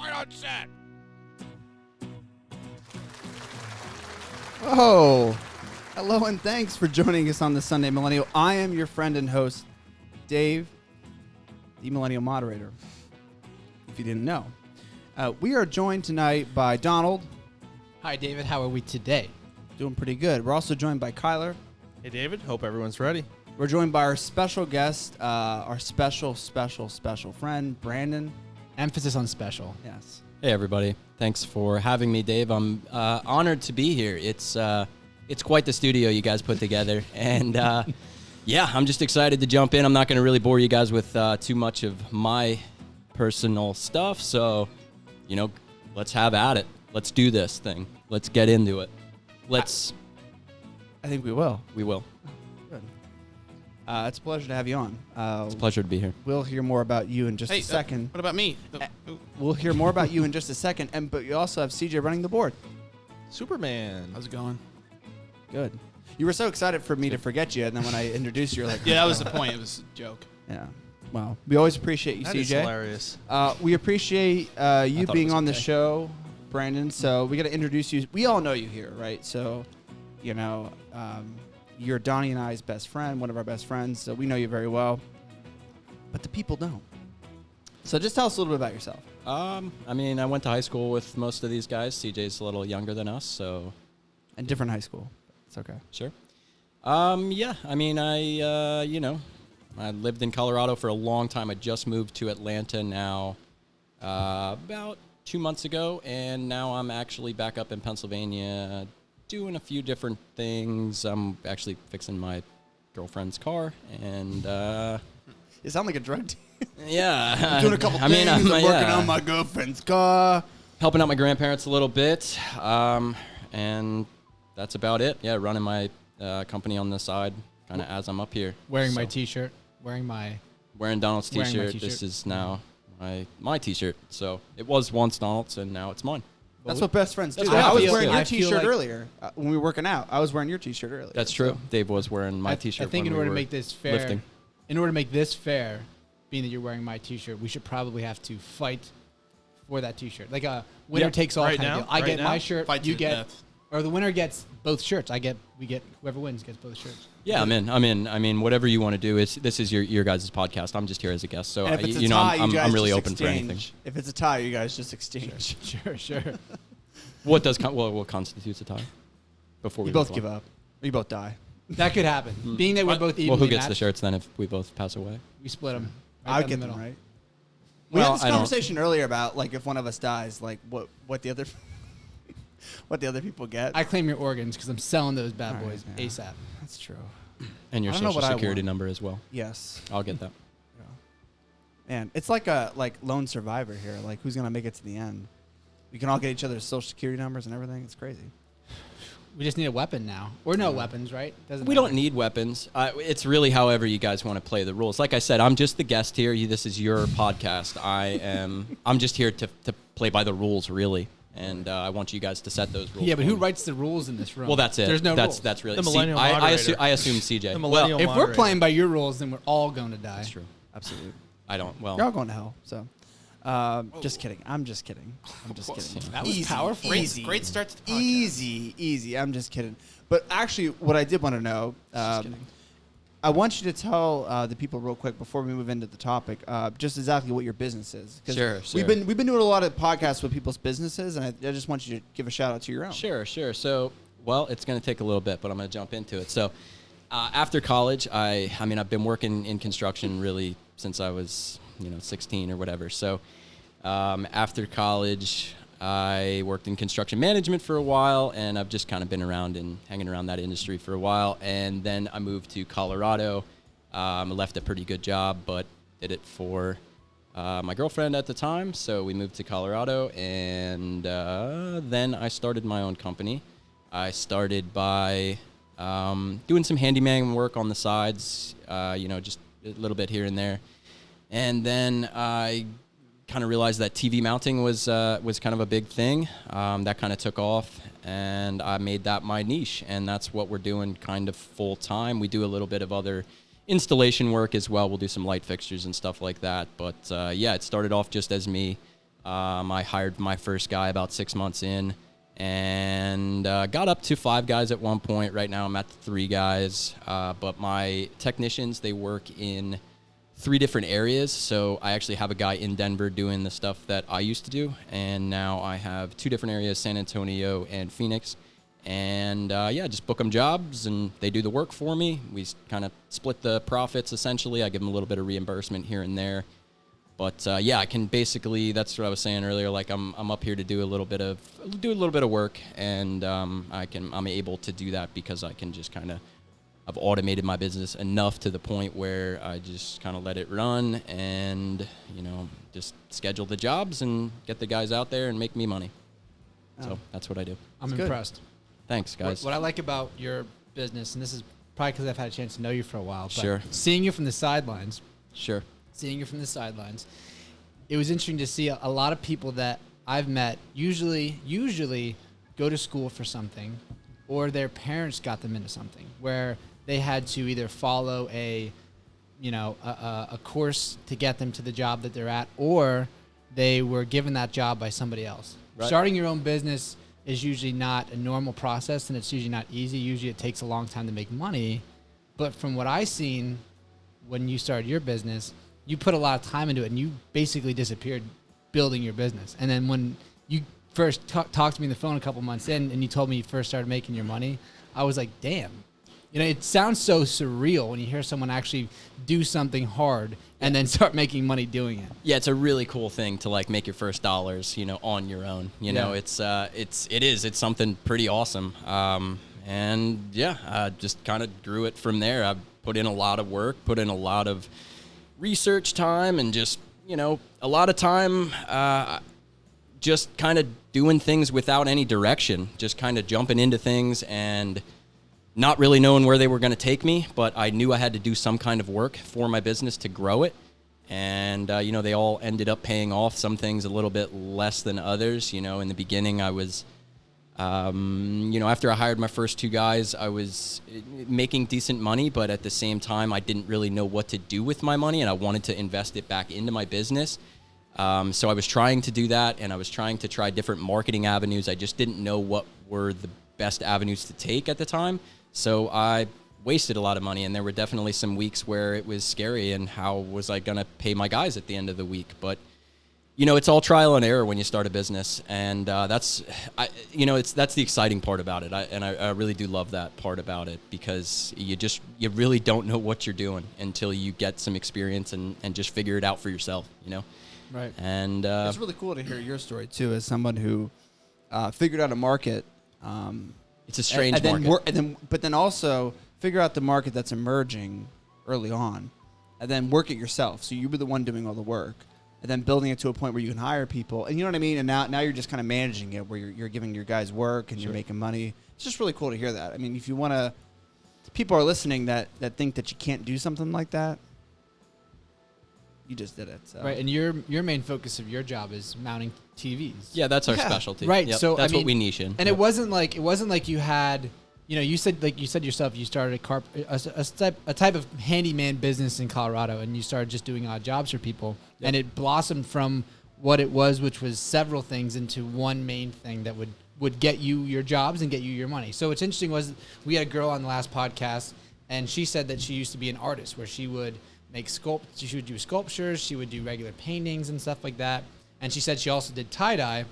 right on set. Oh, hello and thanks for joining us on the Sunday Millennial. I am your friend and host, Dave, the Millennial Moderator, if you didn't know. We are joined tonight by Donald. Hi, David. How are we today? Doing pretty good. We're also joined by Kyler. Hey, David. Hope everyone's ready. We're joined by our special guest, our special friend, Brandon. Emphasis on special. Yes. Hey, everybody. Thanks for having me, Dave. I'm honored to be here. It's quite the studio you guys put together. And, yeah, I'm just excited to jump in. I'm not going to really bore you guys with too much of my personal stuff. So, let's have at it. Let's do this thing. Let's get into it. I think we will. We will. Good. It's a pleasure to have you on. It's a pleasure to be here. We'll hear more about you in just a second. What about me? We'll hear more about you in just a second. But you also have CJ running the board. Superman. How's it going? Good. You were so excited for me to forget you, and then when I introduced you, you're like, Yeah, that was the point. It was a joke. yeah. Well, we always appreciate you, That CJ. is hilarious. We appreciate you thought it being was on the okay. show, Brandon. So we got to introduce you. We all know you here, right? So, you're Donnie and I's best friend, one of our best friends. So we know you very well. But the people don't. So just tell us a little bit about yourself. I went to high school with most of these guys. CJ's a little younger than us, so... And different high school. It's okay. Sure. I lived in Colorado for a long time. I just moved to Atlanta now about 2 months ago, and now I'm actually back up in Pennsylvania doing a few different things. I'm actually fixing my girlfriend's car, and You sound like a drug dealer. yeah. I'm doing a couple things. I'm working on my girlfriend's car. Helping out my grandparents a little bit, and that's about it. Yeah, running my company on the side, kind of as I'm up here. Wearing my So, T-shirt. Wearing Donald's wearing my T-shirt. T-shirt. This is now my T-shirt. So it was once Donald's, and now it's mine. That's what best friends do. That's what I was feel- wearing your I feel T-shirt like- earlier when we were working out. I was wearing your T-shirt earlier. That's true. Dave was wearing my I T-shirt. think when in we order to were make this fair, lifting. being that you're wearing my T-shirt, we should probably have to fight for that T-shirt, like a winner Yep. takes all Right kind now? of deal. I Right get now? my shirt, Fight you to get, death. or the winner gets both shirts. Whoever wins gets both shirts. Yeah, I'm in. I mean, whatever you want to do. This is your guys' podcast. I'm just here as a guest, so And if it's a you know, tie, I'm you guys really just open for exchange. anything. If it's a tie, you guys just exchange. Sure. What constitutes a tie? Before we You both move give on. up. Or you both die. That could happen. Being that we're both evenly Well, who gets the matched, shirts then if we both pass away? we split them. I get them, right? We Well, had this I don't- conversation earlier about like if one of us dies, like what the other what the other people get. I claim your organs because I'm selling those bad All right, boys yeah. ASAP. That's true. And your I don't know social what I security want. number as well. Yes. I'll get that. Man, it's like a lone survivor here. Like who's gonna make it to the end? We can all get each other's social security numbers and everything. It's crazy. We just need a weapon now, or no weapons, right? Doesn't We matter. don't need weapons. It's really however you guys want to play the rules. Like I said, I'm just the guest here. This is your podcast. I'm just here to play by the rules, really. And I want you guys to set those rules. Yeah, but for who me. writes the rules in this room? Well, that's it. There's no rules. That's really The millennial I moderator. assume CJ. The millennial If we're moderator. playing by your rules, then we're all going to die. That's true. Absolutely. I don't. Well, You're all going to hell. So, just kidding. I'm just kidding. That was powerful. Easy. Great start to the podcast. Easy. I'm just kidding. But actually, what I did want to know, I want you to tell the people real quick before we move into the topic, just exactly what your business is. 'Cause Sure. We've been doing a lot of podcasts with people's businesses, and I just want you to give a shout out to your own. Sure. So, well, it's going to take a little bit, but I'm going to jump into it. So, after college, I've been working in construction really since I was 16 or whatever. So, after college, I worked in construction management for a while, and I've just kind of been around and hanging around that industry for a while. And then I moved to Colorado. I left a pretty good job, but did it for my girlfriend at the time. So we moved to Colorado, and then I started my own company. I started by doing some handyman work on the sides, just a little bit here and there. And then I kind of realized that TV mounting was kind of a big thing. That kind of took off, and I made that my niche, and that's what we're doing kind of full time. We do a little bit of other installation work as well. We'll do some light fixtures and stuff like that. But yeah, it started off just as me I hired my first guy about 6 months in, and got up to 5 guys at one point. Right now I'm at 3 guys, but my technicians, they work in 3 different areas. So I actually have a guy in Denver doing the stuff that I used to do, and now I have 2 different areas, San Antonio and Phoenix. And just book them jobs, and they do the work for me. We kind of split the profits, essentially. I give them a little bit of reimbursement here and there. But I can basically, that's what I was saying earlier, like I'm up here to do a little bit of work, and I'm able to do that because I can just kind of, I've automated my business enough to the point where I just kind of let it run and, just schedule the jobs and get the guys out there and make me money. So that's what I do. I'm impressed. Thanks, guys. What I like about your business, and this is probably because I've had a chance to know you for a while, but Sure. seeing you from the sidelines, Sure. it was interesting to see a lot of people that I've met usually go to school for something, or their parents got them into something where they had to either follow a course to get them to the job that they're at, or they were given that job by somebody else. Right. Starting your own business is usually not a normal process, and it's usually not easy. Usually it takes a long time to make money. But from what I've seen, when you started your business, you put a lot of time into it, and you basically disappeared building your business. And then when you first talked to me on the phone a couple months in, and you told me you first started making your money, I was like, damn. It sounds so surreal when you hear someone actually do something hard and then start making money doing it. Yeah, it's a really cool thing to like make your first dollars, on your own. It's something pretty awesome. I just kind of grew it from there. I put in a lot of work, put in a lot of research time, and just, a lot of time just kind of doing things without any direction, just kind of jumping into things and not really knowing where they were going to take me, but I knew I had to do some kind of work for my business to grow it. And, they all ended up paying off, some things a little bit less than others. In the beginning, I was, after I hired my first 2 guys, I was making decent money, but at the same time, I didn't really know what to do with my money, and I wanted to invest it back into my business. So I was trying to do that, and I was trying to try different marketing avenues. I just didn't know what were the best avenues to take at the time. So I wasted a lot of money, and there were definitely some weeks where it was scary, and how was I going to pay my guys at the end of the week? But, it's all trial and error when you start a business, and that's the exciting part about it. I really do love that part about it, because you really don't know what you're doing until you get some experience and just figure it out for yourself, Right. And it's really cool to hear your story too, as someone who figured out a market. It's a strange market. But then also figure out the market that's emerging early on, and then work it yourself. So you were the one doing all the work, and then building it to a point where you can hire people. And you know what I mean? And now you're just kind of managing it, where you're giving your guys work and you're making money. It's just really cool to hear that. I mean, if you want to, people are listening that think that you can't do something like that. You just did it. So. Right, and your main focus of your job is mounting TVs. Yeah, that's our specialty. Right, yep, so that's what we niche in. And it wasn't like you had, you said yourself, you started a type of handyman business in Colorado, and you started just doing odd jobs for people, and it blossomed from what it was, which was several things, into one main thing that would get you your jobs and get you your money. So what's interesting was we had a girl on the last podcast, and she said that she used to be an artist, where she would she would do sculptures, she would do regular paintings and stuff like that. And she said she also did tie-dye,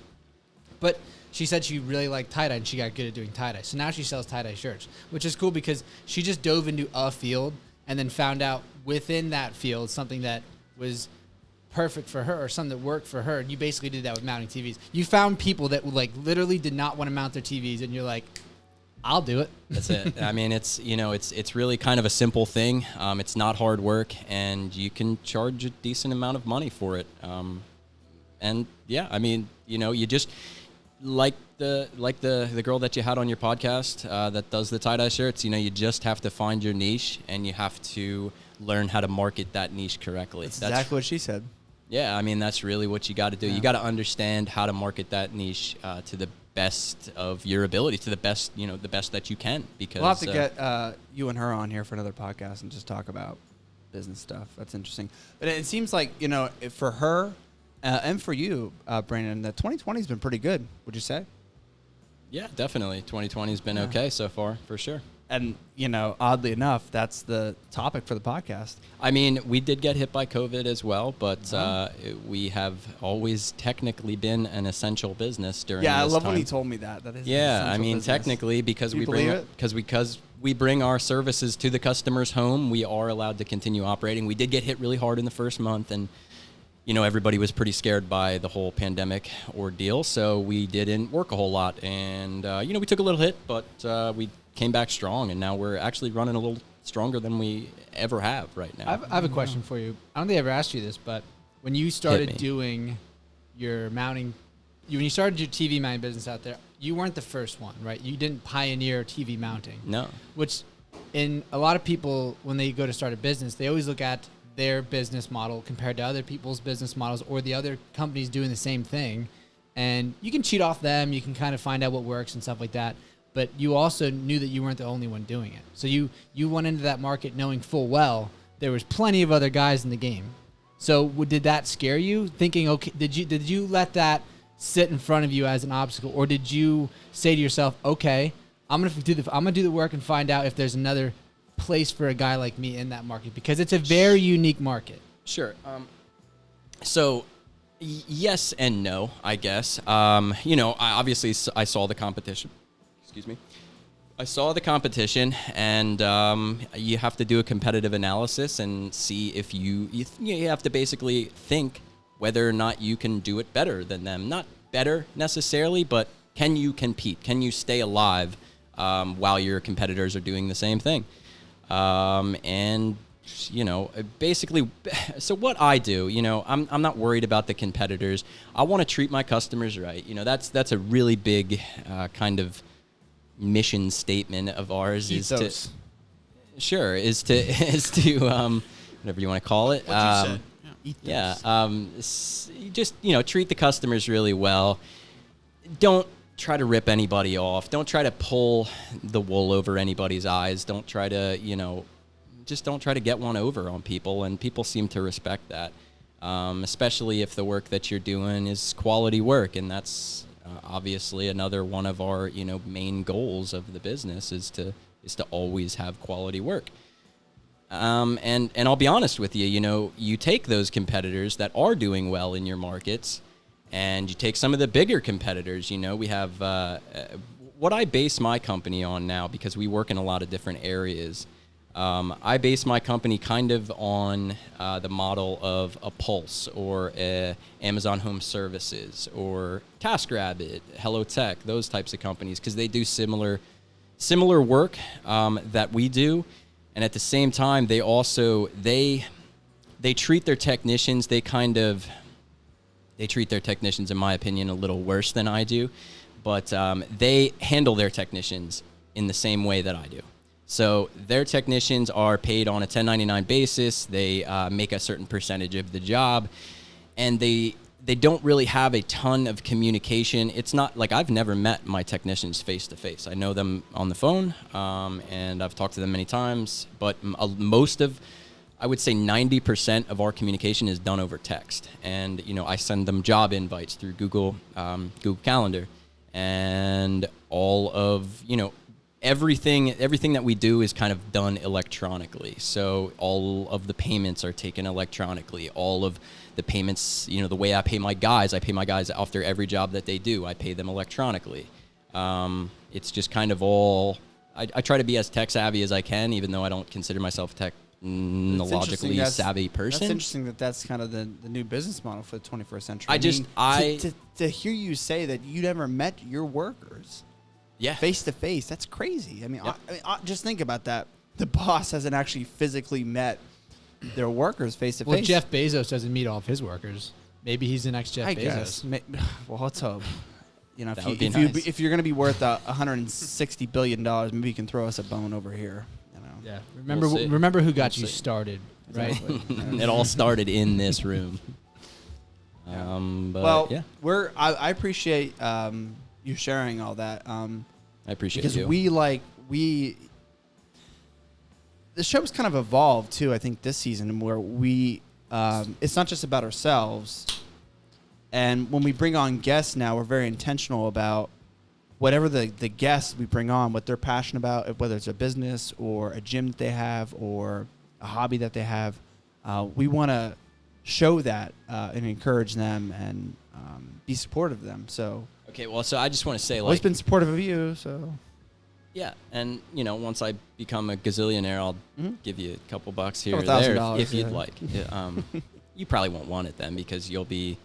but she said she really liked tie-dye, and she got good at doing tie-dye. So now she sells tie-dye shirts, which is cool because she just dove into a field and then found out within that field something that was perfect for her, or something that worked for her. And you basically did that with mounting TVs. You found people that literally did not want to mount their TVs, and you're like, I'll do it. That's it. I mean, it's really kind of a simple thing. It's not hard work, and you can charge a decent amount of money for it. And yeah, I mean, you just like the girl that you had on your podcast that does the tie-dye shirts. You just have to find your niche, and you have to learn how to market that niche correctly. That's exactly what she said. Yeah, I mean, that's really what you got to do. Yeah. You got to understand how to market that niche to the best of your ability, to the best, the best that you can. Because we'll have to get you and her on here for another podcast and just talk about business stuff. That's interesting. But it seems like, for her, And for you, Brandon, the 2020 has been pretty good, would you say? Yeah, definitely. 2020 has been okay so far, for sure. And, oddly enough, that's the topic for the podcast. I mean, we did get hit by COVID as well, but we have always technically been an essential business during this Yeah, I love time. when he told me that. That is an Yeah, essential I mean, business. technically, because Can you we bring believe it? because we bring our services to the customer's home, we are allowed to continue operating. We did get hit really hard in the first month, and everybody was pretty scared by the whole pandemic ordeal, so we didn't work a whole lot, and we took a little hit, but we came back strong, and now we're actually running a little stronger than we ever have right now. I have a question for you. I don't think I ever asked you this, but when you started me. doing your mounting, when you started your TV mounting business out there, you weren't the first one, right? You didn't pioneer TV mounting. No. Which, in a lot of people, when they go to start a business, they always look at their business model compared to other people's business models or the other companies doing the same thing. And you can cheat off them. You can kind of find out what works and stuff like that. But you also knew that you weren't the only one doing it. So you went into that market knowing full well there was plenty of other guys in the game. So did that scare you? Thinking, okay, did you let that sit in front of you as an obstacle, or did you say to yourself, okay, I'm gonna do the work and find out if there's another place for a guy like me in that market, because it's a very unique market. Sure. Yes and no, I guess. I saw the competition. Excuse me. I saw the competition, and you have to do a competitive analysis and see if you have to basically think whether or not you can do it better than them. Not better necessarily, but can you compete? Can you stay alive while your competitors are doing the same thing? Basically, so what I do, I'm not worried about the competitors. I want to treat my customers right. That's a really big kind of mission statement of ours. Ethos. is to whatever you want to call it. What you said. Yeah. You just treat the customers really well. Don't try to rip anybody off. Don't try to pull the wool over anybody's eyes. Don't try to just don't try to get one over on people, and people seem to respect that, especially if the work that you're doing is quality work, and that's obviously another one of our main goals of the business is to always have quality work. And I'll be honest with you, you take those competitors that are doing well in your markets, and you take some of the bigger competitors. We have what I base my company on now, because we work in a lot of different areas. I base my company kind of on the model of a Pulse or Amazon Home Services or TaskRabbit, HelloTech, those types of companies, because they do similar work that we do, and at the same time they also they treat their technicians they treat their technicians, in my opinion, a little worse than I do, but they handle their technicians in the same way that I do. So their technicians are paid on a 1099 basis. They make a certain percentage of the job, and they don't really have a ton of communication. It's not like I've never met my technicians face to face. I know them on the phone, and I've talked to them many times, but I would say 90% of our communication is done over text. And, I send them job invites through Google Calendar, and all of, everything that we do is kind of done electronically. So all of the payments are taken electronically. All of the payments, the way I pay my guys after every job that they do, I pay them electronically. It's just kind of all, I try to be as tech savvy as I can, even though I don't consider myself a technologically savvy person. That's interesting that's kind of the new business model for the 21st century. To hear you say that you never met your workers. Yeah. Face to face. That's crazy. I mean, Yep. just think about that. The boss hasn't actually physically met their workers face to face. Well, Jeff Bezos doesn't meet all of his workers. Maybe he's the next Jeff I Bezos. guess. Well, let's hope. That would be nice. If you're going to be worth $160 billion, maybe you can throw us a bone over here. Yeah. We'll see. Remember who got We'll you see. started, right? Exactly. It all started in this room. But Well, yeah, I appreciate you sharing all that. I appreciate Because you. the show's kind of evolved too, I think, this season, where we it's not just about ourselves, And when we bring on guests now, we're very intentional about whatever the guests we bring on, what they're passionate about, whether it's a business or a gym that they have or a hobby that they have. We want to show that and encourage them and be supportive of them. So Okay, well, so I just want to say, always like, been supportive of you. So yeah, and once I become a gazillionaire, I'll give you a couple bucks here or Couple there $1,000, if you'd yeah. like. Yeah, you probably won't want it then because you'll be,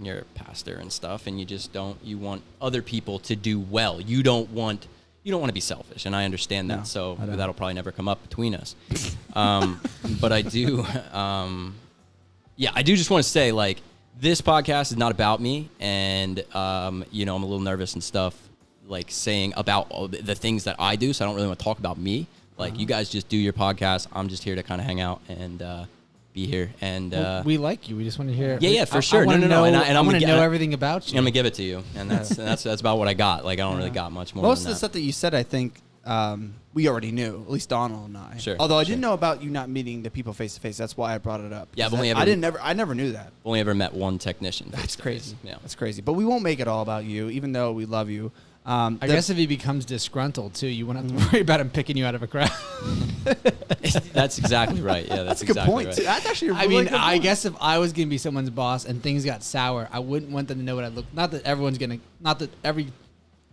you're a pastor and stuff, and you want other people to do well. You don't want to be selfish, and I understand that. No, So I don't. that'll probably never come up between us. But I do, I do just want to say, like, this podcast is not about me, and I'm a little nervous and stuff, like saying about all the things that I do. So I don't really want to talk about me. Like, you guys just do your podcast. I'm just here to kind of hang out and be here. And we like you. We just want to hear. Yeah, for sure. I wanna No. know- And I I'm want to gonna know get- everything about you. I'm gonna give it to you, and that's about what I got. Like, I don't really got much more. most of than the that. stuff that you said, I think we already knew, at least Donald and I. Sure, Although I sure. didn't know about you not meeting the people face to face. That's why I brought it up. Yeah, I've Because only I never knew that. Only ever met one technician. That's face to crazy. face. Yeah. That's crazy. But we won't make it all about you, even though we love you. I guess if he becomes disgruntled too, you won't have to worry about him picking you out of a crowd. That's exactly right. Yeah, that's a good exactly point. right. Too. That's actually a I really mean, good I point. guess if I was gonna be someone's boss and things got sour, I wouldn't want them to know what I look. Not that every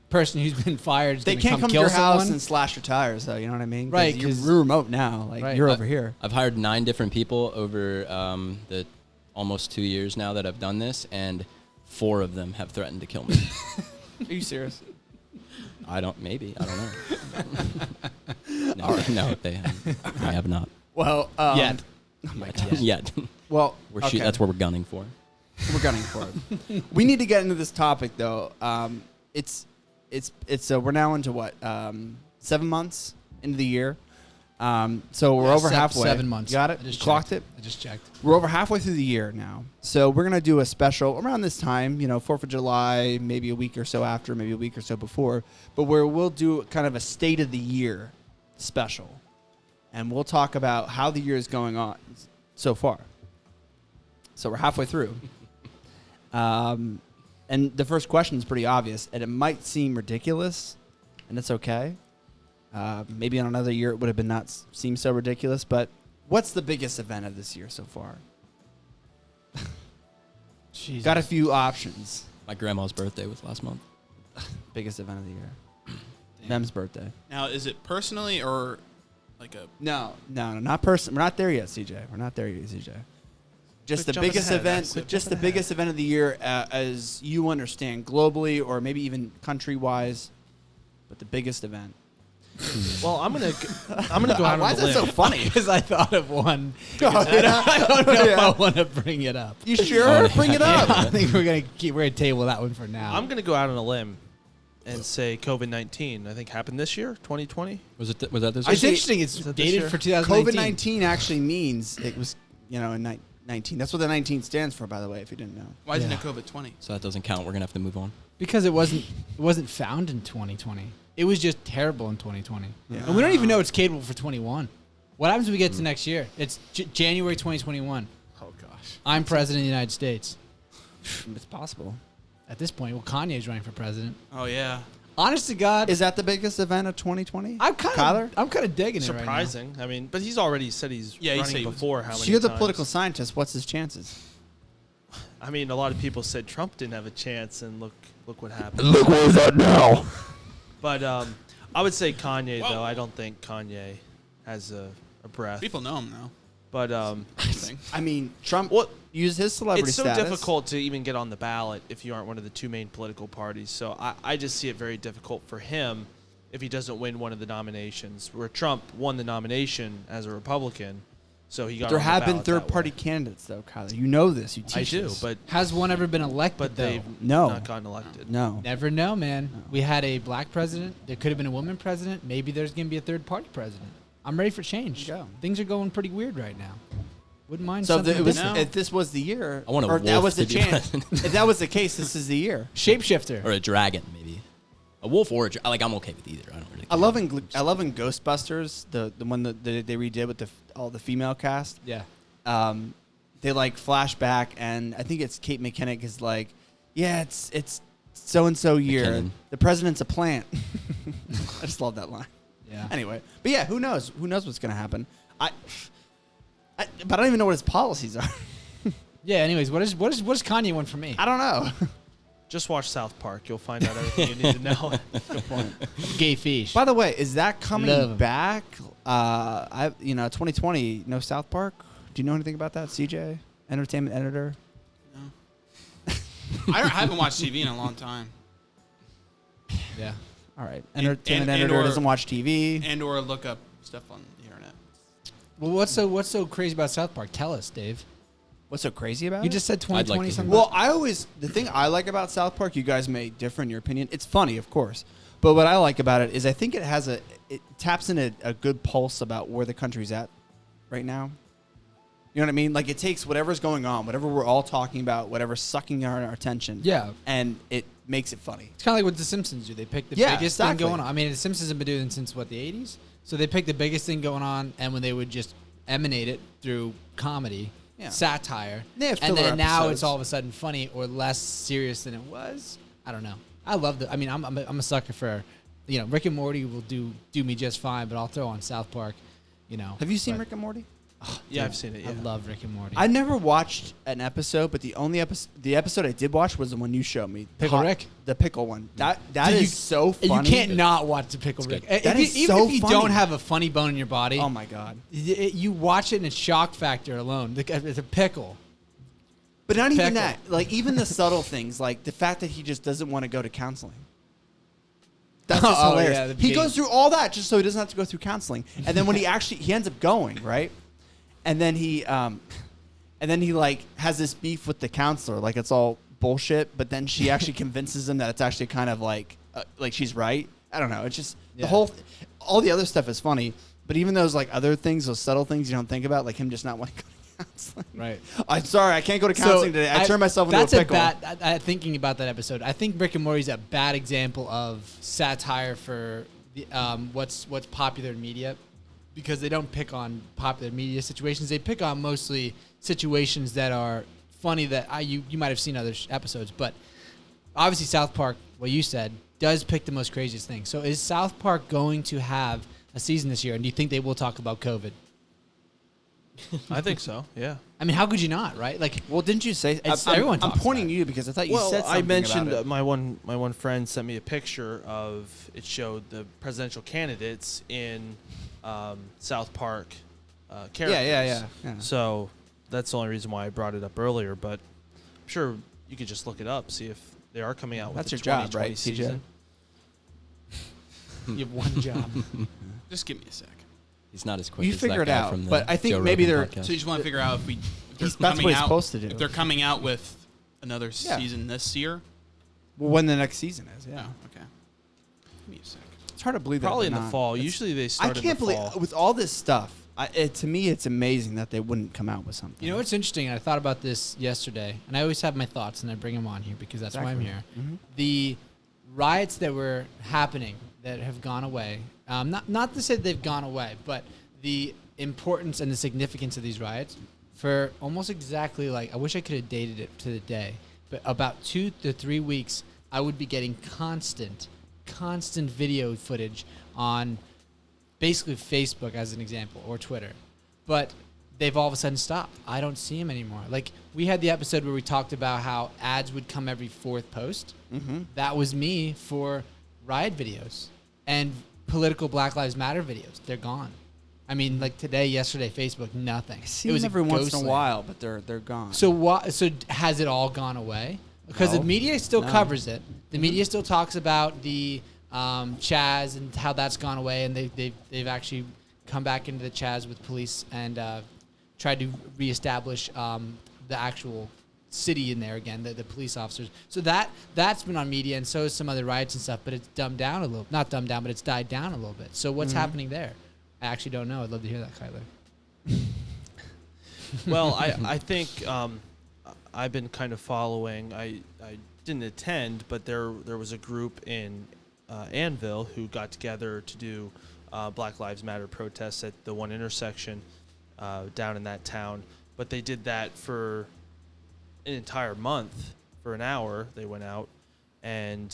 person who's been fired is they gonna can't come to kill your house someone. and slash your tires, though. You know what I mean? Right, You're 'cause- remote now. Like Right. you're over here. I've hired 9 different people over the almost 2 years now that I've done this, and 4 of them have threatened to kill me. Are you serious? I don't know. No, they have not. Well, Yet. Oh my gosh. Yet. Well, We're that's what we're gunning for. We're gunning for it. We need to get into this topic though. We're now into what 7 months into the year. So we're over halfway. 7 months. You got it? I just Clocked checked. it? I just checked. We're over halfway through the year now. So we're going to do a special around this time, 4th of July, maybe a week or so after, maybe a week or so before, but where we'll do kind of a state of the year special. And we'll talk about how the year is going on so far. So we're halfway through. And the first question is pretty obvious, and it might seem ridiculous, and it's okay. Maybe on another year it would have been not seem so ridiculous, but what's the biggest event of this year so far? Jesus. Got a few options. My grandma's birthday was last month. Biggest event of the year. Mem's birthday. Now, is it personally or like a? No, not person. We're not there yet, CJ. We're not there yet, CJ. Just Quit the jumping biggest ahead, event. Alex. Quit Just the jumping ahead. biggest event of the year, as you understand, globally or maybe even country-wise. But the biggest event. Well, I'm gonna go out Why on is a that so limb. funny? Because I thought of one. Oh, yeah. I don't know if Yeah. I want to bring it up. You sure? Bring it up. I think we're gonna table that one for now. I'm gonna go out on a limb and say COVID-19. I think happened this year, 2020. Was that this? It's Actually, interesting. It's is that this dated year? for 2019. COVID-19 actually means it was, in 19. That's what the 19 stands for, by the way, if you didn't know. Why isn't Yeah. it COVID-20? So that doesn't count. We're gonna have to move on. Because it wasn't found in 2020. It was just terrible in 2020. Yeah. And we don't even know it's capable for 21. What happens when we get to next year? It's January 2021. Oh, gosh. I'm president of the United States. It's possible. At this point, well, Kanye's running for president. Oh yeah. Honest to God, Is that the biggest event of 2020? I'm Kyler? kind of digging it right now. Surprising. I mean, but he's already said he's Yeah, he running said he was- before. How So many you're the times? political scientist. What's his chances? I mean, a lot of people said Trump didn't have a chance, and look what happened. Look where he's at now. But I would say Kanye, Whoa. though. I don't think Kanye has a breath. People know him now. But I think. I mean, Trump Well, used his celebrity it's so status. difficult to even get on the ballot if you aren't one of the 2 main political parties. So I just see it very difficult for him if he doesn't win one of the nominations. Where Trump won the nomination as a Republican, so he got. There on the have been ballot that third-party way. candidates, though, Kyler. You know this. You teach I do, this. but Has one ever been elected, but though? they've No. not gotten elected. no. Never know, man. No. We had a black president. There could have been a woman president. Maybe there's going to be a third-party president. I'm ready for change. There you go. Things are going pretty weird right now. Wouldn't mind So something. if this was the year, I want a or that wolf was the to be chance. president. If that was the case, this is the year. Shapeshifter. Or a dragon, maybe. A wolf or like I'm okay with either. I don't really. I care. love in Ghostbusters, the one that they redid with all the female cast. Yeah. they like flash back, and I think it's Kate McKinnon is like, yeah, it's so and so year. McKinnon. The president's a plant. I just love that line. Yeah. Anyway, but yeah, who knows? Who knows what's gonna happen? But I don't even know what his policies are. Yeah. Anyways, what does Kanye want from me? I don't know. Just watch South Park. You'll find out everything you need to know. Good point. Gay fish. By the way, is that Love coming 'em. back? 2020, no South Park. Do you know anything about that, CJ? Entertainment editor. No. I haven't watched TV in a long time. Yeah. All right. And- Entertainment and editor or- doesn't watch TV. And or look up stuff on the internet. Well, what's so crazy about South Park? Tell us, Dave. What's so crazy about You it? just said I'd like 2020 to something. hear Well, the thing I like about South Park, you guys may differ in your opinion. It's funny, of course, but what I like about it is I think it taps in a good pulse about where the country's at right now. You know what I mean? Like it takes whatever's going on, whatever we're all talking about, whatever's sucking our attention, Yeah. and it makes it funny. It's kind of like what The Simpsons do. They pick the Yeah, biggest exactly. thing going on. I mean, The Simpsons have been doing it since, the 80s? So they pick the biggest thing going on, and when they would just emanate it through comedy, Yeah. satire, They have and filler then now episodes. it's all of a sudden funny or less serious than it was. I don't know. I love I mean, I'm a sucker for, Rick and Morty will do me just fine, but I'll throw on South Park, Have you seen but- Rick and Morty? Yeah, I've seen it. Yeah. I love Rick and Morty. I never watched an episode, but the episode I did watch was the one you showed me. Pickle Rick? The pickle one. That Dude, is you- so funny. You can't not watch the Pickle Rick. That is Even so if you funny. don't have a funny bone in your body, Oh my god. you watch it and it's shock factor alone. It's a pickle. But not even Pickle. that. Like even the subtle things, like the fact that he just doesn't want to go to counseling. That's just Oh, hilarious. yeah, the He beginning. goes through all that just so he doesn't have to go through counseling. And then when he ends up going, right? And then he like has this beef with the counselor, like it's all bullshit. But then she actually convinces him that it's actually kind of like she's right. I don't know. It's just Yeah. all the other stuff is funny. But even those like other things, those subtle things you don't think about, like him just not wanting to go to counseling. Right. I'm sorry, I can't go to counseling today. I turned myself into that's a pickle. thinking about that episode, I think Rick and Morty's a bad example of satire for the what's popular in media, because they don't pick on popular media situations. They pick on mostly situations that are funny that you might have seen other episodes. But obviously South Park, what you said, does pick the most craziest thing. So is South Park going to have a season this year? And do you think they will talk about COVID? I think so. Yeah. I mean, how could you not, right? Like, Well, didn't you say? Everyone I'm talks pointing about you because I thought you Well, said something I mentioned about it. my one friend sent me a picture of it showed the presidential candidates in South Park characters. Yeah. So that's the only reason why I brought it up earlier. But I'm sure you could just look it up, see if they are coming out with That's the your job, 2020 right, CJ? season. you have one job. Just give me a sec. He's not as quick You as figure that it guy out, from the but I think Joe maybe Rogan they're- podcast. So you just want to figure out if they're That's what coming he's out, supposed to do. If they're coming out with another Yeah. season this year. Well, when the next season is, yeah. Oh, okay. Give me a sec. It's hard to believe Probably that in they're the not. fall. It's- Usually they I start can't in the believe fall. with all this stuff. To me, it's amazing that they wouldn't come out with something. You know what's interesting? I thought about this yesterday, and I always have my thoughts, and I bring them on here because that's why I'm here. Mhm. The riots that were happening that have gone away, not to say they've gone away, but the importance and the significance of these riots for almost exactly I wish I could have dated it to the day, but about 2 to 3 weeks, I would be getting constant video footage on basically Facebook as an example, or Twitter. But they've all of a sudden stopped. I don't see them anymore. Like, we had the episode where we talked about how ads would come every fourth post. Mm-hmm. That was me for riot videos and political Black Lives Matter videos. They're gone. I mean, like today, yesterday, Facebook, nothing. I see it was them every once in a ghostly. while, but they're gone. So has it all gone away? Because No. the media still No. covers it. The media still talks about the Chaz and how that's gone away, and they've actually come back into the Chaz with police and tried to reestablish the actual city in there again, the police officers. So that's been on media, and so is some other riots and stuff. But it's dumbed down a little, not dumbed down, but it's died down a little bit. So what's happening there? I actually don't know. I'd love to hear that, Kyler. Well, I think I've been kind of following. I didn't attend, but there was a group in Annville who got together to do Black Lives Matter protests at the one intersection down in that town. but they did that for an entire month. For an hour, they went out, and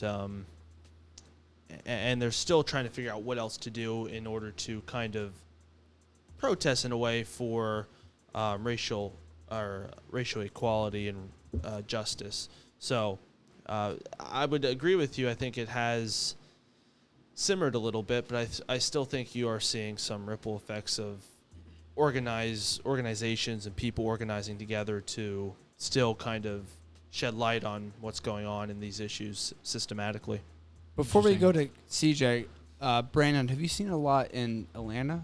they're still trying to figure out what else to do in order to kind of protest in a way for racial equality and justice. So I would agree with you. I think it has simmered a little bit, but I still think you are seeing some ripple effects of organizations and people organizing together to still kind of shed light on what's going on in these issues systematically. Before we go to CJ, Brandon, have you seen a lot in Atlanta?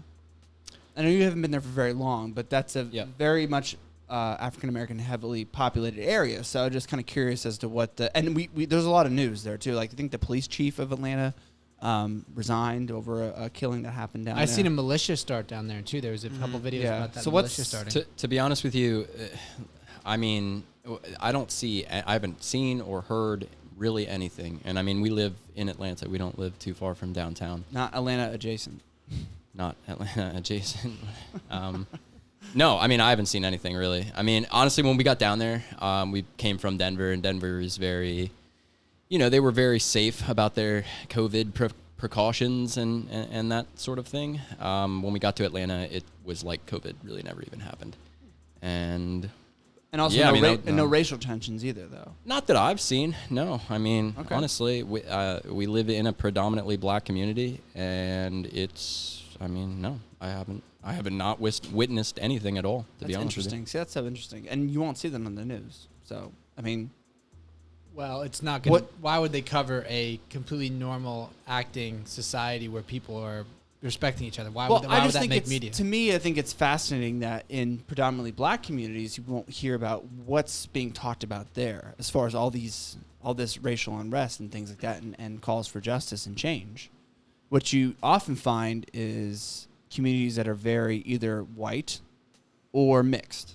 I know you haven't been there for very long, but that's a very much African-American heavily populated area. So I'm just kind of curious as to what and we there's a lot of news there too. Like I think the police chief of Atlanta resigned over a killing that happened down there. I've seen a militia start down there too. There was a couple videos about that militia starting. To be honest with you, I mean, I haven't seen or heard really anything. And I mean, we live in Atlanta. We don't live too far from downtown. Not Atlanta adjacent. Not Atlanta adjacent. No, I mean, I haven't seen anything really. I mean, honestly, when we got down there, we came from Denver, and Denver is very, they were very safe about their COVID precautions and that sort of thing. When we got to Atlanta, it was like COVID really never even happened. And also no racial tensions either, though. Not that I've seen. No, I mean, honestly, we live in a predominantly black community, and no, I haven't not witnessed anything at all. To be honest with you. Interesting. See, that's so interesting, and you won't see them on the news. So, I mean, well, it's not going to. Why would they cover a completely normal acting society where people are respecting each other? Why would that make media? To me, I think it's fascinating that in predominantly black communities, you won't hear about what's being talked about there as far as all this racial unrest and things like that, and calls for justice and change. What you often find is communities that are very either white or mixed.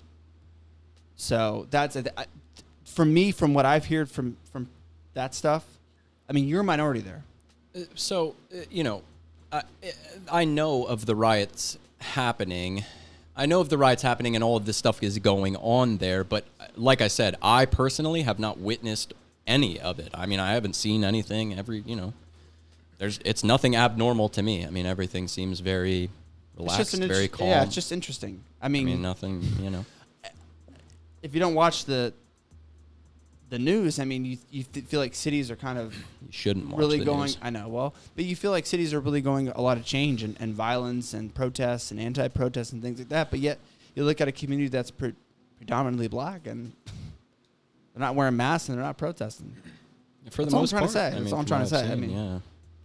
So that's for me, from what I've heard from that stuff. I mean, you're a minority there. I know of the riots happening. And all of this stuff is going on there. But like I said, I personally have not witnessed any of it. I mean, I haven't seen anything. It's nothing abnormal to me. I mean, everything seems very relaxed, very calm. Yeah, it's just interesting. I mean, nothing, If you don't watch the news, I mean, you feel like cities are kind of you shouldn't watch really the going. news. I know, well, but you feel like cities are really going a lot of change and violence and protests and anti-protests and things like that. But yet, you look at a community that's predominantly black and they're not wearing masks and they're not protesting. For the most part, that's all I'm trying to say. Seen, I mean, yeah.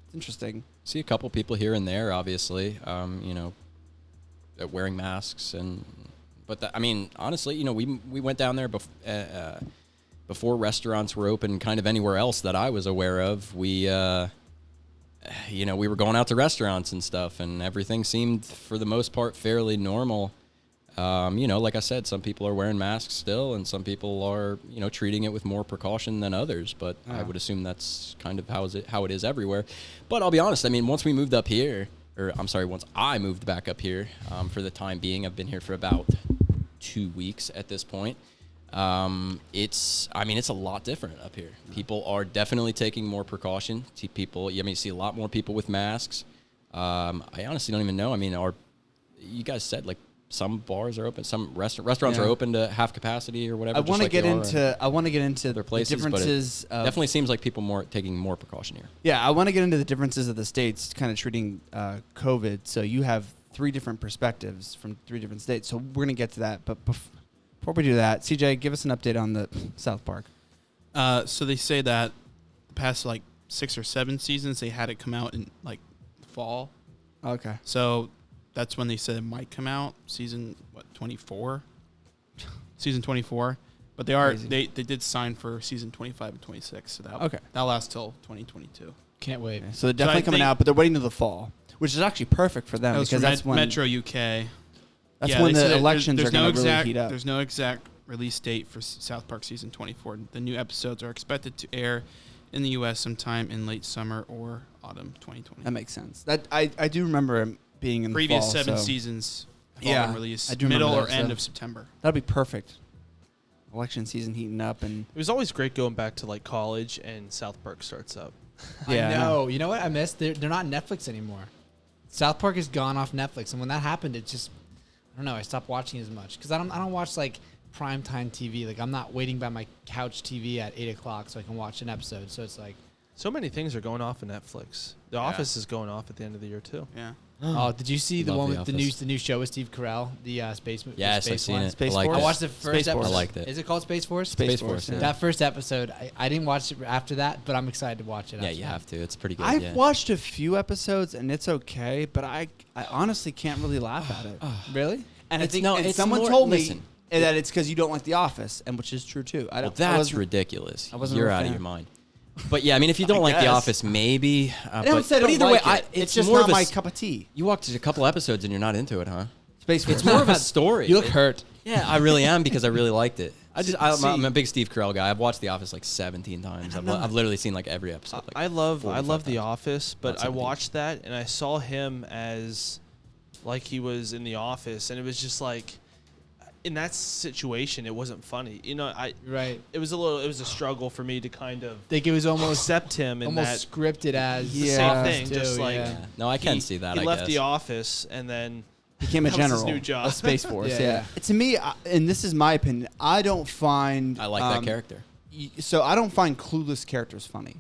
It's interesting. See a couple people here and there, obviously, wearing masks but honestly, we went down there before restaurants were open, kind of anywhere else that I was aware of. We were going out to restaurants and stuff, and everything seemed, for the most part, fairly normal. Like I said, some people are wearing masks still, and some people are, treating it with more precaution than others. But I would assume that's kind of how it is everywhere. But I'll be honest. I mean, once I moved back up here, for the time being, I've been here for about 2 weeks at this point. It's a lot different up here. People are definitely taking more precaution. You see a lot more people with masks. I honestly don't even know. I mean, you guys said like some bars are open, some restaurants are open to half capacity or whatever. I want to get into their places, the differences. But it definitely seems like people taking more precaution here. Yeah, I want to get into the differences of the states, kind of treating COVID. So you have 3 different perspectives from 3 different states. So we're gonna get to that, but before we do that, CJ, give us an update on the South Park. So they say that the past 6 or 7 seasons they had it come out in fall. Okay. So that's when they said it might come out, season 24. Season 24. But they did sign for season 25 and 26. So that'll last till 2022. Can't wait. Okay. So they're definitely coming out, but they're waiting till the fall, which is actually perfect for them because that's when Metro UK. That's when the elections are going to really heat up. There's no exact release date for South Park season 24. The new episodes are expected to air in the U.S. sometime in late summer or autumn 2020. That makes sense. That I do remember being in previous the fall, 7 seasons volume release, I do remember middle or that, end so. of September. That'd be perfect. Election season heating up, and It was always great going back to like college and South Park starts up. yeah, I know. You know what I missed? They're not Netflix anymore. South Park is gone off Netflix, and when that happened, it just I don't know. I stopped watching as much because I don't watch like primetime TV. Like I'm not waiting by my couch TV at 8 o'clock so I can watch an episode. So it's like, So many things are going off of Netflix. The Office is going off at the end of the year too. Yeah. oh, did you see the Love one The with Office. the new show with Steve Carell, the space? Yes, the I've space seen one? it. Space I liked Force? I it. watched the first Space Force. episode. I liked it. Is it called Space Force? Space Force. yeah. That first episode, I didn't watch it after that, but I'm excited to watch it. Yeah, after you that. have to. It's pretty good. I've yeah. watched a few episodes and it's okay, but I honestly can't really laugh at it. Really? And I It's- think no, and it's someone more- told me listen. that it's because you don't like The Office, and which is true too. I Well, don't. that's ridiculous. I wasn't a You're real out of fan. your mind. But yeah, I mean, if you don't like The guess. Office, maybe. I don't say I but don't either like way, it. It's just more not of a my s- cup of tea. You watched a couple episodes and you're not into it, huh? Space Force. It's more of a story. You look hurt. Yeah, I really am because I really liked it. See- I'm a big Steve Carell guy. I've watched The Office like 17 times. I've literally seen like every episode. Like I love 45 The times. Office, but Not I 17. watched that and I saw him as like he was in The Office, and it was just like in that situation it wasn't funny. You know, Right. it was a struggle for me to kind of Think it was almost accept him in that almost scripted as the Yeah. same Office thing. too, Just like yeah. Yeah. No, I can he- see that. He I left guess. The Office and then became a That was his general new job. of Space Force. Yeah, yeah. To me, and this is my opinion, I don't find. I like that character. So I don't find clueless characters funny.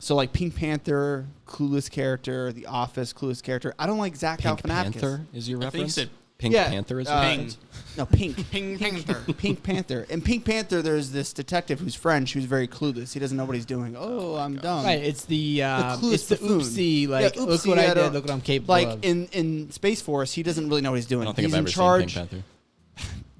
So like Pink Panther, clueless character, The Office, clueless character. I don't like Zach Pink Galifianakis. Panther is your I think you reference? said Pink Yeah, Panther is your Ping. reference? No, Pink. Pink Panther. Pink Panther. In Pink Panther, there's this detective who's French who's very clueless. He doesn't know what he's doing. Oh, I'm dumb. Right, it's the clueless it's the buffoon. oopsie, like Yeah, look oopsie, what I I did, don't- look what I'm capable Like of. in Space Force, he doesn't really know what he's doing. I don't think He's I've in ever charge. seen Pink Panther.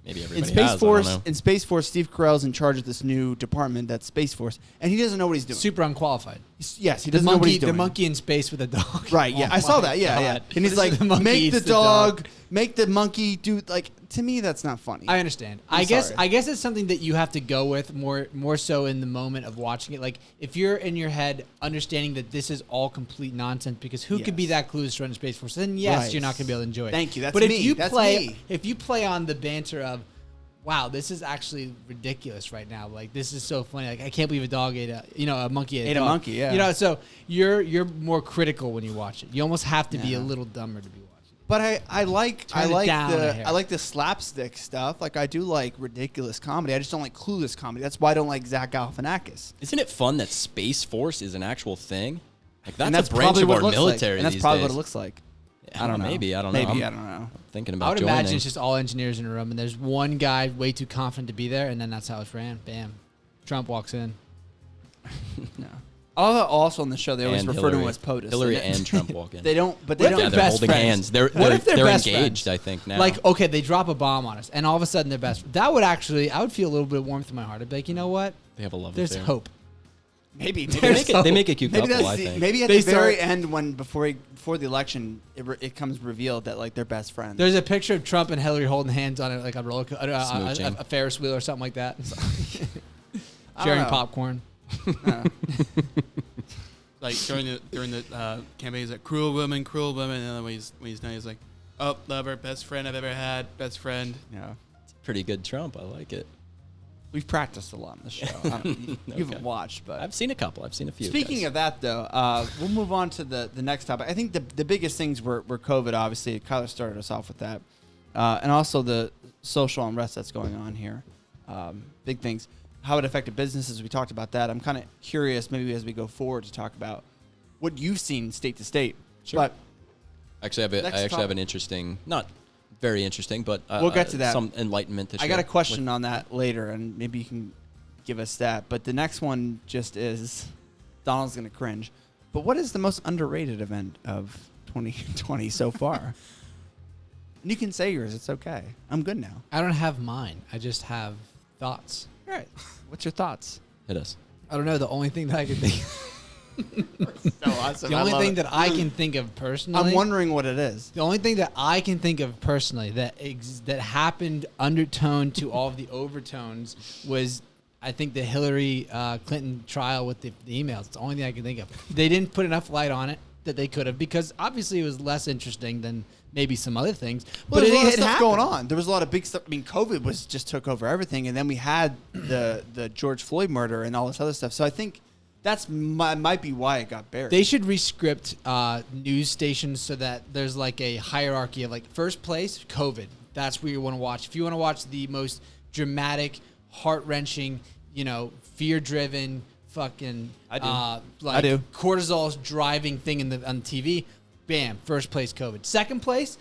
Maybe In everybody Space has. Force, I don't know. in Space Force, Steve Carell's in charge of this new department that's Space Force, and he doesn't know what he's doing. Super unqualified. Yes, he The doesn't know what monkey, he's doing. the monkey in space with a dog. Right? Yeah, Oh I saw my that. Yeah, yeah. God. And he's This like, is the monkey make eats the dog, dog. make the monkey do like. To me, that's not funny. I understand. I'm I guess sorry. I guess it's something that you have to go with more so in the moment of watching it. Like if you're in your head understanding that this is all complete nonsense, because who could be Yes. that clueless to run a Space Force? Then yes, Right. you're not going to be able to enjoy it. Thank you. That's but me. if you That's play me. if you play on the banter of, wow, this is actually ridiculous right now. Like this is so funny. Like I can't believe a dog ate a monkey ate a dog. monkey, yeah. You know, so you're more critical when you watch it. You almost have to be Yeah. a little dumber to be watching. But I like Turn it down a hair. I like the slapstick stuff. Like I do like ridiculous comedy. I just don't like clueless comedy. That's why I don't like Zach Galifianakis. Isn't it fun that Space Force is an actual thing? Like And that's a branch probably of what our it looks military like. And that's these probably days. what it looks like. Yeah, I don't know. Maybe I don't know. Maybe I'm I don't know. thinking I about would joining. imagine it's just all engineers in a room, and there's one guy way too confident to be there, and then that's how it's ran. Bam, Trump walks in. No. Also on the show, they always And refer to him Hillary. as POTUS. Hillary They- and Trump walk in. They don't. But What they if don't. Yeah, they're they're best holding friends? hands. They're What if they're best engaged. friends? I think now. Like, okay, they drop a bomb on us, and all of a sudden they're best. That would actually, I would feel a little bit of warmth in my heart. I'd be like, you know what? they have a love There's affair. hope. Maybe. They make a cute Maybe couple. that's I think. maybe at They the very start- end when before the election it comes revealed that like they're best friends. There's a picture of Trump and Hillary holding hands on it, like a roller, Smooching. a Ferris wheel or something like that, I don't sharing know. popcorn. Like during the campaign, he's like cruel woman, and then when he's done, he's like, oh, lover, best friend I've ever had, best friend. Yeah. Pretty good Trump. I like it. We've practiced a lot on the show. I don't- you haven't Okay. watched, but I've seen a couple. I've seen a few. speaking guys. of that, though, we'll move on to the next topic. I think the biggest things were COVID, obviously. Kyler started us off with that. And also the social unrest that's going on here. Big things. How it affected businesses. We talked about that. I'm kind of curious, maybe as we go forward, to talk about what you've seen state to state. Sure. But Actually, I actually have an interesting, not very interesting, but We'll get to that. Some enlightenment to share. I got a question on that later, and maybe you can give us that. But the next one just is Donald's going to cringe. But what is the most underrated event of 2020 so far? And you can say yours. It's okay. I'm good now. I don't have mine. I just have thoughts. All right. What's your thoughts? Hit us. I don't know. The only thing that I can think. So awesome. The only thing that I can think of personally. I'm wondering what it is. The only thing that I can think of personally that that happened undertone to all of the overtones was, I think, the Hillary Clinton trial with the emails. It's the only thing I can think of. They didn't put enough light on it. that they could have, because obviously it was less interesting than maybe some other things. Well, but there's a lot of it stuff happened. going on. There was a lot of big stuff. I mean, COVID just took over everything, and then we had the George Floyd murder and all this other stuff. So I think might be why it got buried. They should re-script news stations so that there's like a hierarchy of like first place, COVID. That's where you want to watch. If you want to watch the most dramatic, heart-wrenching, fear-driven, fucking I do. cortisol driving thing on TV, bam, first place COVID. Second place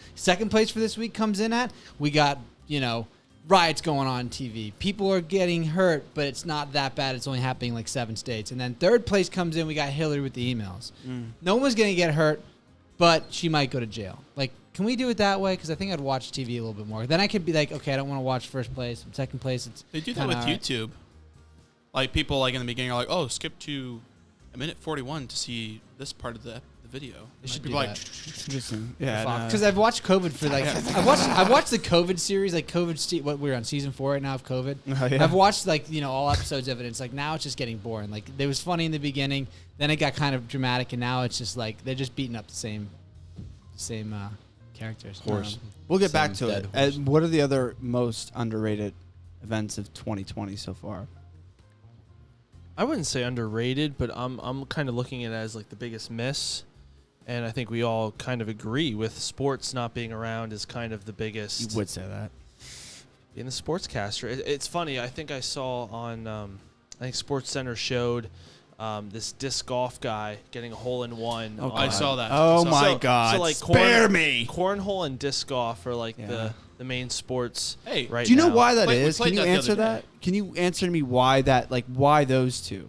for this week comes in at, we got, riots going on TV. People are getting hurt, but it's not that bad. It's only happening in like 7 states. And then third place comes in, we got Hillary with the emails. No one's going to get hurt, but she might go to jail. Like, can we do it that way? Because I think I'd watch TV a little bit more. Then I could be like, okay, I don't want to watch first place. Second place, they do that with YouTube. Like, people like in the beginning are like, oh, skip to a minute 41 to see this part of the video. They should be do like, that. Yeah, because I've watched COVID for like I've watched the COVID series, like what we're on season 4 right now of COVID. Oh, yeah. I've watched like all episodes of it. It's like now it's just getting boring. Like it was funny in the beginning, then it got kind of dramatic, and now it's just like they're just beating up the same characters. Horse. We'll get back Some to it. dead horse. What are the other most underrated events of 2020 so far? I wouldn't say underrated, but I'm kind of looking at it as like the biggest miss. And I think we all kind of agree with sports not being around is kind of the biggest. You would say that. Being the sportscaster. It's funny. I think I saw on, I think SportsCenter showed this disc golf guy getting a hole-in-one. Oh, I saw that. Oh, my God. So like Spare me. Cornhole and disc golf are like the main sports right do you know now. why that We is? played Can you that the answer other that? day. Can you answer me why that? Like, why those two?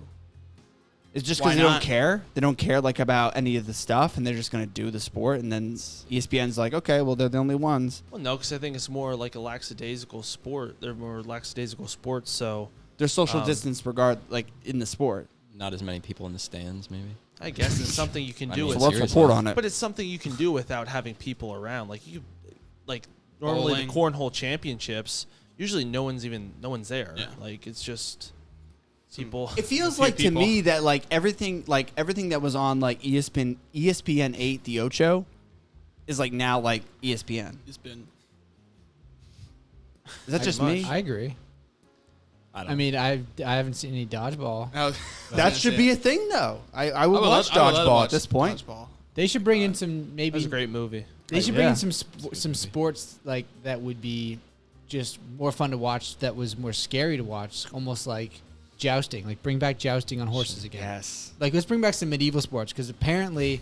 It's just Why because they don't not? care. They don't care like about any of the stuff, and they're just gonna do the sport. And then ESPN's like, okay, well, they're the only ones. Well, no, because I think it's more like a lackadaisical sport. They're more lackadaisical sports, so They're social distance like in the sport. Not as many people in the stands, maybe. I guess it's something you can I do mean, with So let's seriously. report on it. But it's something you can do without having people around. Like normally Bowling. the cornhole championships, usually no one's there. Yeah. Like it's just people. It feels few like to people. me that like everything that was on like ESPN 8, the Ocho, is like now like ESPN. It's been. Is that just me? I agree. I mean, I haven't seen any dodgeball. That should be a thing though. I would I would watch love to dodgeball watch at this point. Dodgeball. They should bring in some It maybe was a great movie. They should bring Yeah. in some sports like that would be just more fun to watch. That was more scary to watch, almost like jousting. Like bring back jousting on horses again. Yes. Like let's bring back some medieval sports because apparently,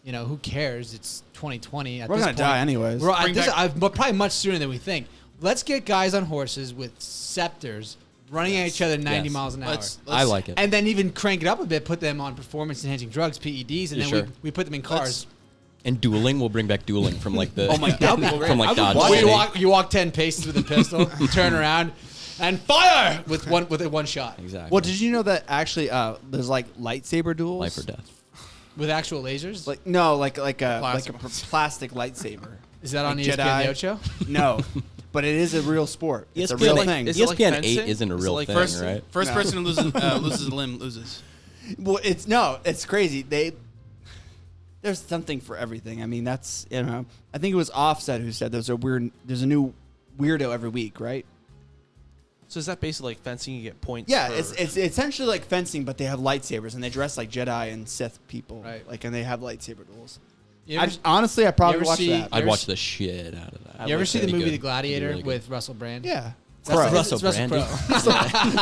who cares? It's 2020. At We're this gonna point, die anyways. We're, Bring but probably much sooner than we think. Let's get guys on horses with scepters running at each other 90 Yes. miles an hour. I like it. And then even crank it up a bit, put them on performance-enhancing drugs, PEDs, and then Sure. we put them in cars. And dueling, we'll bring back dueling from like the Oh my God, that'd be great. from I like would Dodge watch Well, City. you walk 10 paces with a pistol, you turn around, and fire with one shot. Exactly. Well, did you know that actually there's like lightsaber duels? Life or death. With actual lasers? Like no, like a Plastic plastic lightsaber. Is that on like ESPN Jedi. The Ocho? No, but it is a real sport. It's a ESPN real like- thing. is it like ESPN fencing? 8 isn't a Is it real like thing, First, right? first person who loses a limb loses. Well, it's crazy. There's something for everything. I mean, that's I think it was Offset who said there's a new weirdo every week, right? So is that basically like fencing? You get points. Yeah, for- it's essentially like fencing, but they have lightsabers and they dress like Jedi and Sith people, Right. Like, and they have lightsaber duels. You ever, Honestly, I probably ever watch see- that. I'd ever watch s- the shit out of that. you ever see the That'd be movie good. The Gladiator That'd be really with Russell Brand? Yeah, That's Crow. Russell Brand. Crowe.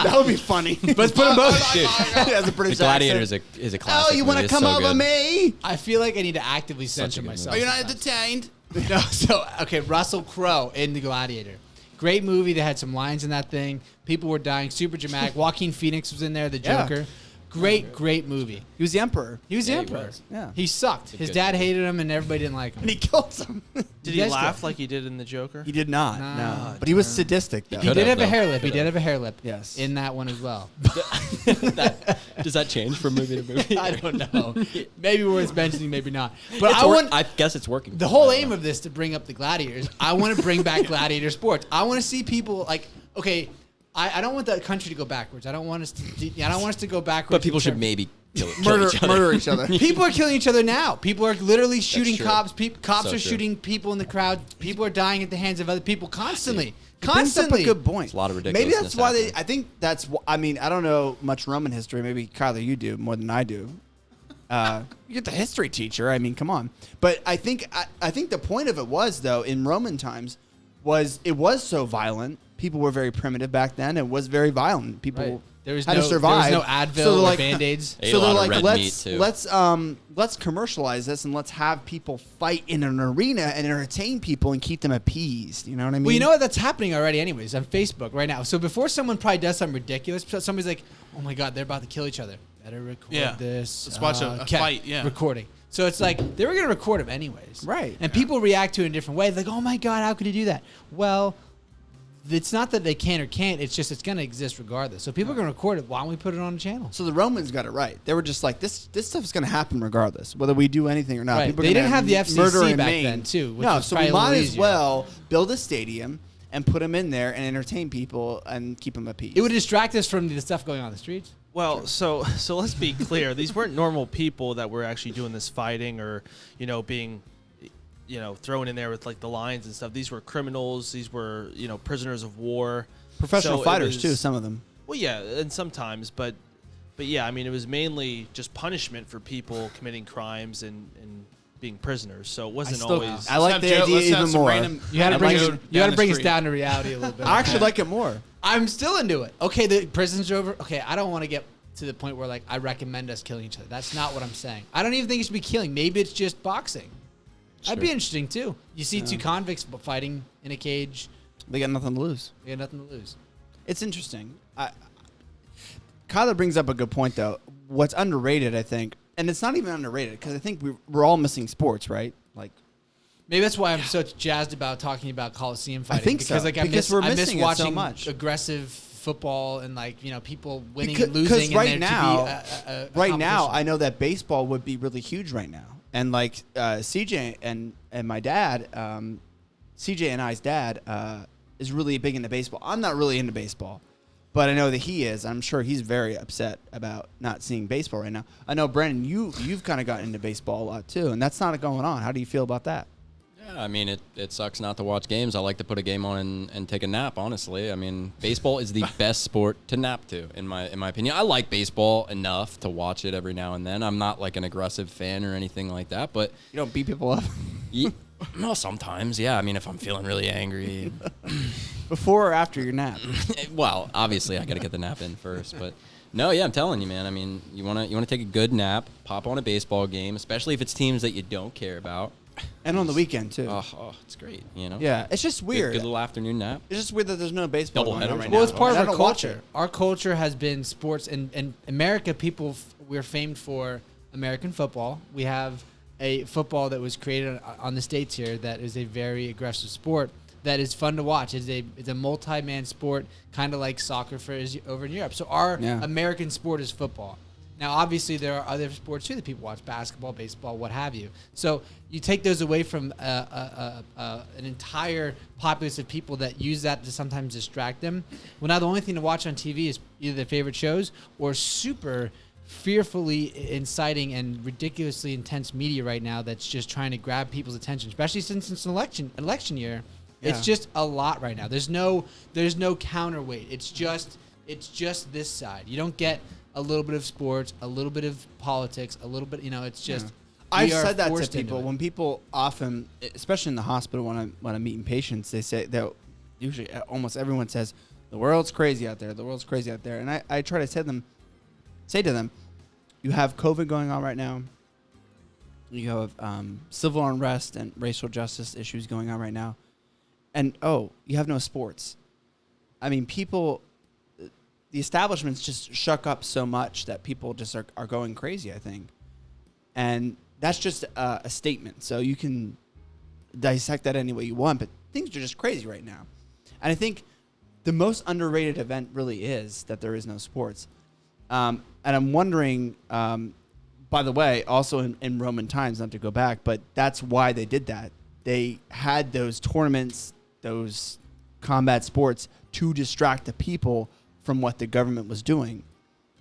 That would be funny. Let's put them both. Dude, As a The British Gladiator accent. is a classic. Oh, you want to movie. It's come so over good. me? I feel like I need to actively Such a censor good myself. Are you not sometimes. entertained? No, so okay, Russell Crowe in The Gladiator. Great movie. They had some lines in that thing. People were dying. Super dramatic. Joaquin Phoenix was in there, the Yeah. Joker. Great movie. He was the emperor, He was Yeah, the he emperor. was. Yeah. He sucked. a His good dad movie. hated him, and everybody didn't like him. and he kills him. Did You he guys laugh go. like he did in the Joker? He did not. Nah. No, but he was sadistic though. He Could did have, have a though. hair lip. He did have a hair lip. Yes. In that one as well. Does that change from movie to movie? I don't know. Maybe worth mentioning, maybe not. But It's I want I guess it's working. the whole aim of this to bring up the gladiators. I want to bring back gladiator sports. I want to see people like I don't want the country to go backwards. I don't want us to go backwards. But people in should terms- maybe murder each other. People are killing each other now. People are literally shooting true. cops. Cops So are true. shooting people in the crowd. People are dying at the hands of other people constantly. He brings up a good point. It's a lot of Maybe ridiculousness that's why happening. I think that's. I mean, I don't know much Roman history. Maybe Kyler, you do more than I do. You get the history teacher. I mean, come on. But I think the point of it was though in Roman times was it was so violent. People were very primitive back then. It was very violent. People Right. There was had no to survive. There was no Advil So they're or like- Band-Aids. Ate So a they're lot like, of red meat, too. let's commercialize this and let's have people fight in an arena and entertain people and keep them appeased. You know what I mean? Well, you know what? That's happening already, anyways, on Facebook right now. So before someone probably does something ridiculous, somebody's like, "Oh my God, they're about to kill each other. Better record this. Let's watch a okay, fight, yeah. recording." So it's like they were gonna record them anyways, Right. And people react to it in different ways. Like, "Oh my God, how could you do that?" Well, it's not that they can or can't. It's just it's gonna exist regardless. So people are gonna record it. Why don't we put it on the channel? So the Romans got it right. They were just like, this stuff's going to happen regardless, whether we do anything or not. Right. People are They gonna didn't have the FCC murder and back maim. then, too, which No, was so probably we a little might as easier. well build a stadium and put them in there and entertain people and keep them appeased. It would distract us from the stuff going on in the streets. Well, so let's be clear. These weren't normal people that were actually doing this fighting or, being, thrown in there with like the lines and stuff. These were criminals. These were, prisoners of war. Professional So it fighters, was- too, some of them. Well, yeah, and sometimes, but yeah, I mean, it was mainly just punishment for people committing crimes and being prisoners. So it wasn't still- always. I like the idea even more. You had to bring like us, you got to bring us down to reality a little bit. I actually like it more. I'm still into it. Okay, the prisons are over. Okay, I don't want to get to the point where like I recommend us killing each other. That's not what I'm saying. I don't even think it should be killing. Maybe it's just boxing. That'd be interesting too. You see two convicts fighting in a cage. They got nothing to lose. They got nothing to lose. It's interesting. Kyler brings up a good point, though. What's underrated, I think, and it's not even underrated because I think we're all missing sports, right? Like, Maybe that's why I'm so jazzed about talking about Coliseum fighting. think because so, like because I we're miss missing it so watching much. aggressive football and like people winning Because- and losing. 'cause right and there now- to be a right now, competition. I know that baseball would be really huge right now, and like CJ and my dad, CJ and I's dad is really big into baseball. I'm not really into baseball, but I know that he is. I'm sure he's very upset about not seeing baseball right now. I know, Brandon, you've kind of gotten into baseball a lot too, and that's not going on. How do you feel about that? Yeah, I mean, it sucks not to watch games. I like to put a game on and take a nap, honestly. I mean, baseball is the best sport to nap to, in my opinion. I like baseball enough to watch it every now and then. I'm not like an aggressive fan or anything like that, but You don't beat people up well, sometimes, yeah. I mean, if I'm feeling really angry, before or after your nap. well, obviously I got to get the nap in first, but no, yeah, I'm telling you, man. I mean, you want to take a good nap, pop on a baseball game, especially if it's teams that you don't care about. And on the weekend too. Oh, it's great, Yeah, it's just Good, weird. good little afternoon nap. It's just weird that there's no baseball Double going on headers. right Well, now. it's part of I our don't watch culture. it. Our culture has been sports, and America. We're famed for American football. We have a football that was created on the states here that is a very aggressive sport that is fun to watch. It's a multi-man sport, kind of like soccer over in Europe. So our American sport is football. Now, obviously, there are other sports too that people watch: basketball, baseball, what have you. So you take those away from an entire populace of people that use that to sometimes distract them. Well, now the only thing to watch on TV is either their favorite shows or super fearfully inciting and ridiculously intense media right now that's just trying to grab people's attention, especially since it's an election year. Yeah. It's just a lot right now. There's no counterweight. It's just this side. You don't get a little bit of sports, a little bit of politics, a little bit, it's just. I've we are said that to forced into people it. when people often, especially in the hospital, when I'm meeting patients, they say that usually almost everyone says the world's crazy out there. The world's crazy out there, and I try to say to them, you have COVID going on right now. You have civil unrest and racial justice issues going on right now, and you have no sports. I mean, people. The establishments just shuck up so much that people just are going crazy, I think. And that's just a statement. So you can dissect that any way you want, but things are just crazy right now. And I think the most underrated event really is that there is no sports. And I'm wondering, by the way, also in Roman times, not to go back, but that's why they did that. They had those tournaments, those combat sports to distract the people from what the government was doing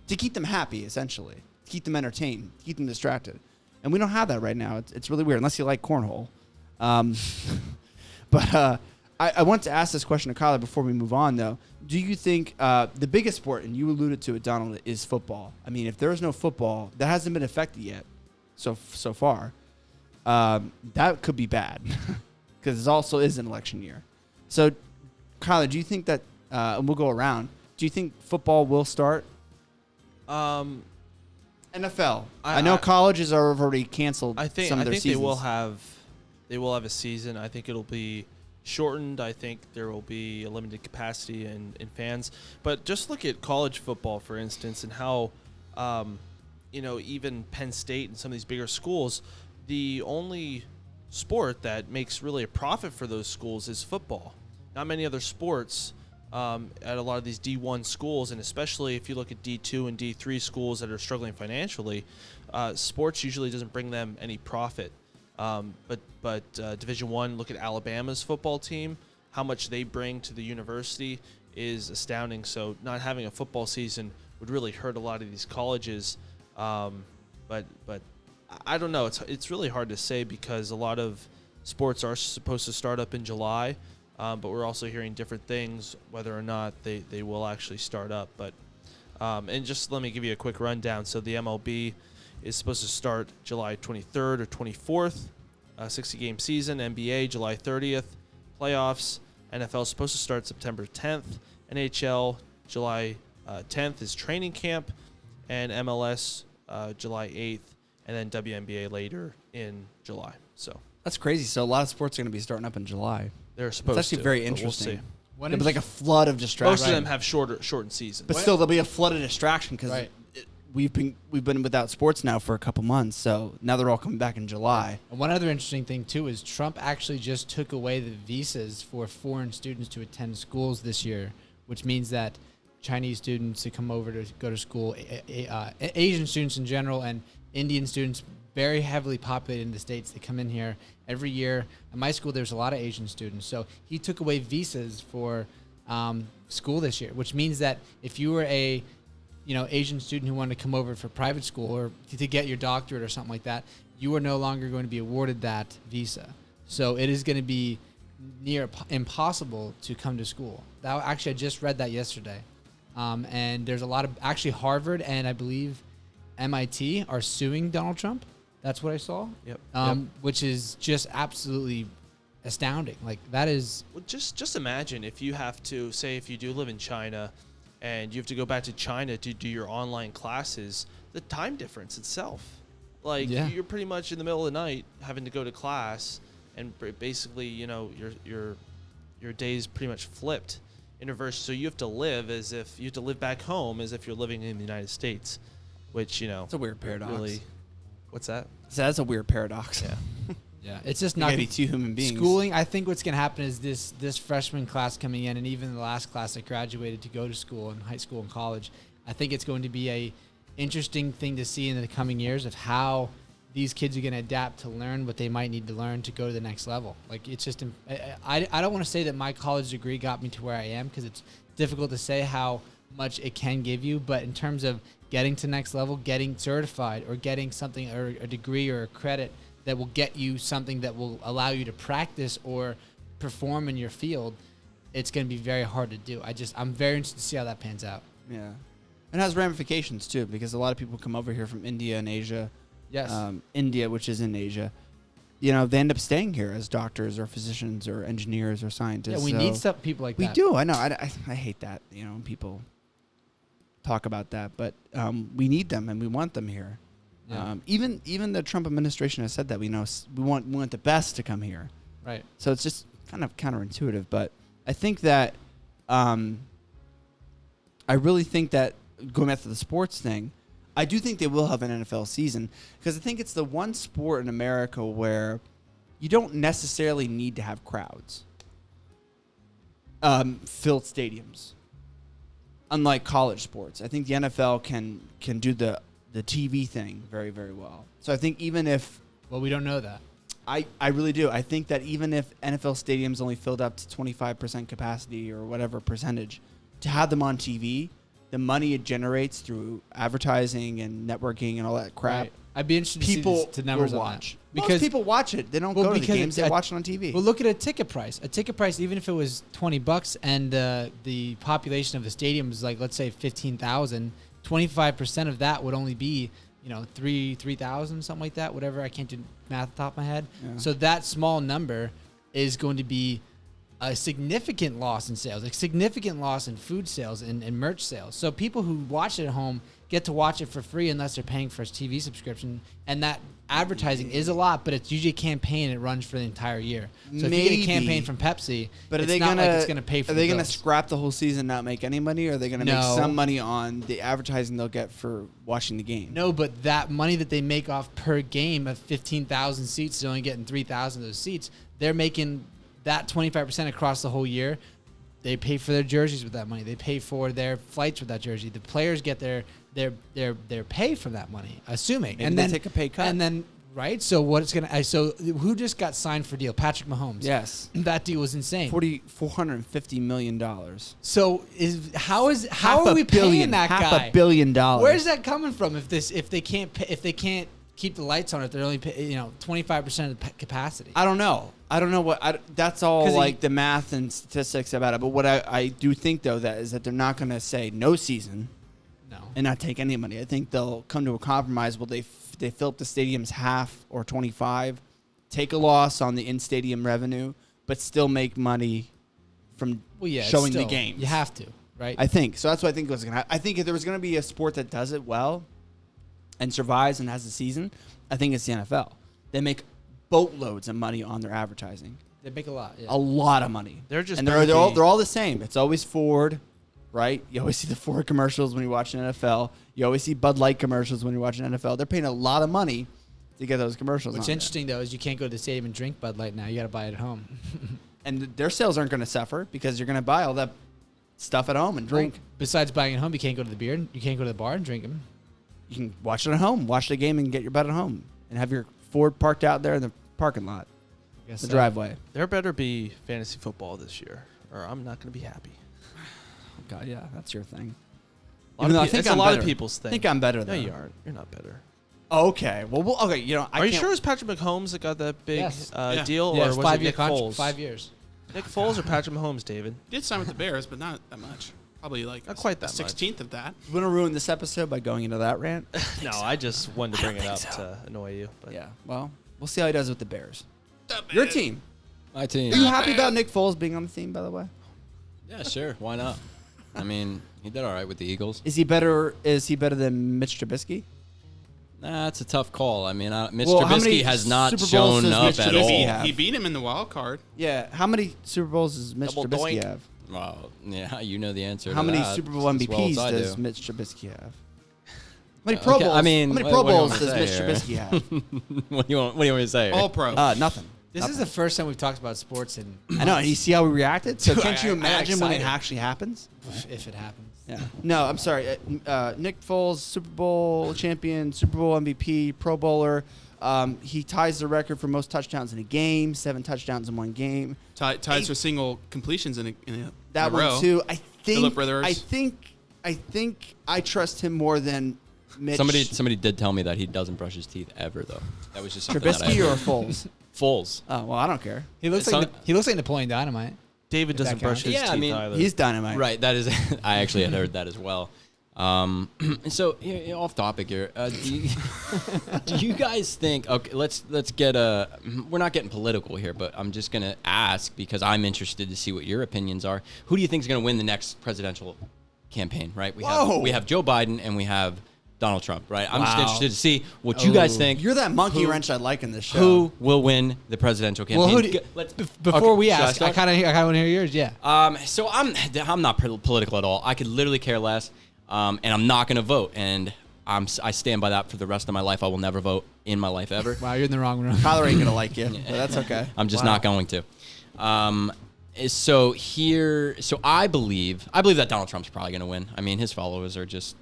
to keep them happy, essentially. keep them entertained, keep them distracted. And we don't have that right now. It's really weird, unless you like cornhole. But I want to ask this question to Kyler before we move on, though. Do you think the biggest sport, and you alluded to it, Donald, is football? I mean, if there is no football, that hasn't been affected yet so far. That could be bad because it also is an election year. So, Kyler, do you think that, and we'll go around, do you think football will start? NFL. I know colleges are already canceled some of their seasons. They will have a season. I think it'll be shortened. I think there will be a limited capacity in fans. But just look at college football, for instance, and how, even Penn State and some of these bigger schools, the only sport that makes really a profit for those schools is football. Not many other sports at a lot of these D1 schools, and especially if you look at D2 and D3 schools that are struggling financially, sports usually doesn't bring them any profit. But Division I, look at Alabama's football team. How much they bring to the university is astounding. So not having a football season would really hurt a lot of these colleges. But I don't know. It's really hard to say because a lot of sports are supposed to start up in July. But we're also hearing different things, whether or not they will actually start up. But and just let me give you a quick rundown. So the MLB is supposed to start July 23rd or 24th, 60-game season. NBA, July 30th. Playoffs, NFL is supposed to start September 10th. NHL, July 10th is training camp. And MLS, July 8th. And then WNBA later in July. So that's crazy. So a lot of sports are going to be starting up in July. They're supposed to. It's actually very interesting. We'll see. There'll be like a flood of distraction. Most of them have shortened seasons. But still, there'll be a flood of distraction because we've been without sports now for a couple months. So now they're all coming back in July. And one other interesting thing, too, is Trump actually just took away the visas for foreign students to attend schools this year, which means that Chinese students who come over to go to school, Asian students in general, and Indian students, very heavily populated in the States. They come in here every year. At my school, there's a lot of Asian students. So he took away visas for school this year, which means that if you were a Asian student who wanted to come over for private school or to get your doctorate or something like that, you are no longer going to be awarded that visa. So it is going to be near impossible to come to school. I just read that yesterday. And there's a lot of, actually Harvard and I believe MIT are suing Donald Trump. That's what I saw. Yep. Which is just absolutely astounding. Like that is. Well, just imagine if you have to say if you do live in China, and you have to go back to China to do your online classes. The time difference itself, you're pretty much in the middle of the night having to go to class, and basically your day's pretty much flipped in reverse. So you have to live back home as if you're living in the United States, which it's a weird paradox. Really, what's that? So that's a weird paradox. Yeah. Yeah, it's just not be two human beings. Schooling, I think what's going to happen is this freshman class coming in, and even the last class that graduated to go to school in high school and college, I think it's going to be a interesting thing to see in the coming years of how these kids are going to adapt to learn what they might need to learn to go to the next level. Like it's just, I don't want to say that my college degree got me to where I am because it's difficult to say how much it can give you, but in terms of getting to next level, getting certified or getting something or a degree or a credit that will get you something that will allow you to practice or perform in your field, it's going to be very hard to do. I'm very interested to see how that pans out. Yeah. It has ramifications, too, because a lot of people come over here from India and Asia. Yes. India, which is in Asia. They end up staying here as doctors or physicians or engineers or scientists. Yeah, we need people like that. We do. I know. I hate that, when people talk about that. But we need them, and we want them here. Yeah. Even the Trump administration has said that we want the best to come here. Right. So it's just kind of counterintuitive, but I think that I really think that going back to the sports thing, I do think they will have an NFL season because I think it's the one sport in America where you don't necessarily need to have crowds, filled stadiums. Unlike college sports, I think the NFL can do the TV thing very, very well. So I think even if... Well, we don't know that. I really do. I think that even if NFL stadiums only filled up to 25% capacity or whatever percentage, to have them on TV, the money it generates through advertising and networking and all that crap. Right. I'd be interested People to see the numbers will on watch. that. Most people watch it. They don't go to the games. They watch it on TV. Well, look at a ticket price. A ticket price, even if it was $20 and the population of the stadium is like, let's say 15,000, 25% of that would only be, 3,000, something like that, whatever. I can't do math off the top of my head. Yeah. So that small number is going to be a significant loss in sales, a significant loss in food sales and merch sales. So people who watch it at home get to watch it for free unless they're paying for a TV subscription. And that advertising is a lot, but it's usually a campaign. It runs for the entire year. So if you get a campaign from Pepsi, but it's not like it's going to pay for. Are they going to scrap the whole season and not make any money, or are they going to make some money on the advertising they'll get for watching the game? No, but that money that they make off per game of 15,000 seats, they're only getting 3,000 of those seats. They're making that 25% across the whole year. They pay for their jerseys with that money. They pay for their flights with that jersey. The players get their pay from that money, assuming. Maybe and then take a pay cut. And then right. So what it's gonna? So who just got signed for deal? Patrick Mahomes. Yes, that deal was insane. $450 million. So how are we paying that guy? $500 million. Where's that coming from? If they can't keep the lights on, if they're only 25% of the capacity. I don't know what. That's all like the math and statistics about it. But what I do think though that they're not going to say no season. And not take any money. I think they'll come to a compromise. Will they fill up the stadiums half or 25, take a loss on the in-stadium revenue, but still make money from showing the games? You have to, right? I think so. That's what I think was going to happen. I think if there was going to be a sport that does it well and survives and has a season, I think it's the NFL. They make boatloads of money on their advertising. They make a lot. Yeah. A lot of money. They're all the same. It's always Ford. Right? You always see the Ford commercials when you watch an NFL. You always see Bud Light commercials when you're watching NFL. They're paying a lot of money to get those commercials. What's interesting, though, is you can't go to the stadium and drink Bud Light now. You got to buy it at home. And their sales aren't going to suffer because you're going to buy all that stuff at home and drink. Well, besides buying at home, you can't go to the beer. You can't go to the bar and drink them. You can watch it at home. Watch the game and get your butt at home. And have your Ford parked out there in the parking lot. The driveway. There better be fantasy football this year, or I'm not going to be happy. God, yeah, that's your thing. It's a lot of people's thing. I think I'm better, though. No, you aren't. You're not better. Okay. Well, okay. Are you sure it was Patrick Mahomes that got that big deal, or was it Nick Foles? 5 years. Nick Foles or Patrick Mahomes, David? He did sign with the Bears, but not that much. Probably like not quite that 16th of that. You want to ruin this episode by going into that rant? No, I just wanted to bring it up to annoy you. But. Yeah. Well, we'll see how he does with the Bears. Your team. My team. Are you happy about Nick Foles being on the team, by the way? Yeah, sure. Why not? I mean, he did all right with the Eagles. Is he better than Mitch Trubisky? Nah, it's a tough call. I mean, Mitch Trubisky has not shown up at all. He beat him in the wild card. Yeah. How many Super Bowls does Mitch Trubisky have? Well, yeah, you know the answer. How many Super Bowl MVPs does Mitch Trubisky have? How many Pro Bowls? I mean, how many Pro Bowls does Mitch Trubisky have? What do you want me to say? All pro. Nothing. This is the first time we've talked about sports in. I know. And you see how we reacted? So can't you imagine when it actually happens? If it happens. Yeah. No, I'm sorry. Nick Foles, Super Bowl champion, Super Bowl MVP, Pro Bowler. He ties the record for most touchdowns in a game. 7 touchdowns in one game. Ties for single completions in a that row. one too. I think. Brothers. I think I trust him more than Mitch. Somebody did tell me that he doesn't brush his teeth ever, though. That was just something Trubisky or Foles. Foles. Oh well, I don't care. He looks like Napoleon Dynamite. David doesn't brush his teeth either. He's Dynamite. Right. That is. I actually had heard that as well. So off topic here. Do you guys think? Okay, let's get we're not getting political here, but I'm just gonna ask because I'm interested to see what your opinions are. Who do you think is gonna win the next presidential campaign? Right. We have Joe Biden and we have Donald Trump. Right. I'm just interested to see what you guys think. You're that monkey wrench I like in this show. Who will win the presidential campaign? Well, before we ask, I kind of want to hear yours. Yeah. So I'm not political at all. I could literally care less. And I'm not going to vote, and I stand by that for the rest of my life. I will never vote in my life ever. Wow, you're in the wrong room. Tyler ain't going to like you, but that's okay. I'm just not going to. So I believe that Donald Trump's probably going to win. I mean, his followers are just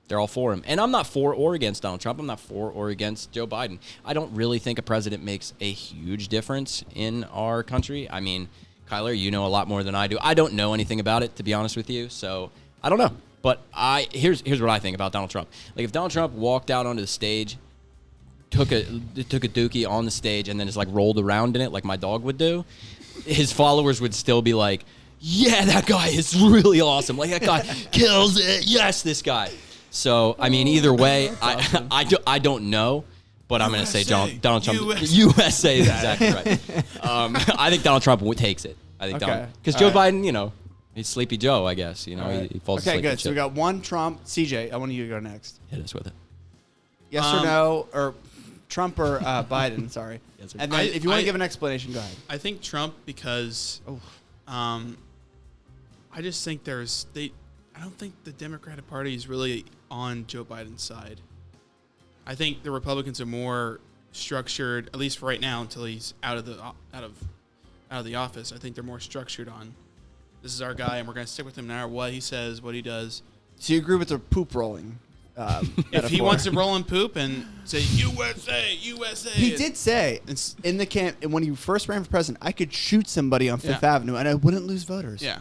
they're all for him, and I'm not for or against Donald Trump. I'm not for or against Joe Biden. I don't really think a president makes a huge difference in our country. I mean, Kyler, you know a lot more than I do. I don't know anything about it, to be honest with you. So I don't know. But here's what I think about Donald Trump. Like if Donald Trump walked out onto the stage, took a dookie on the stage, and then just like rolled around in it like my dog would do, his followers would still be like, yeah, that guy is really awesome. Like that guy kills it. Yes, this guy. So I mean, either way, I don't know. But I'm going to say Donald Trump. USA is exactly right. I think Donald Trump takes it. I think because Joe Biden, he's Sleepy Joe, I guess. He falls asleep. Okay, good. So we got one Trump. CJ, I want you to go next. Hit us with it. Yes or no, or Trump or Biden? Sorry. Yes, and then if you want to give an explanation, go ahead. I think Trump because I just think I don't think the Democratic Party is really on Joe Biden's side. I think the Republicans are more structured, at least for right now, until he's out of the office. I think they're more structured on this is our guy, and we're going to stick with him no matter what he says, what he does. So you agree with the poop rolling? If he wants to roll and poop and say USA, USA, he did say in the camp when he first ran for president, I could shoot somebody on Fifth Avenue and I wouldn't lose voters. Yeah,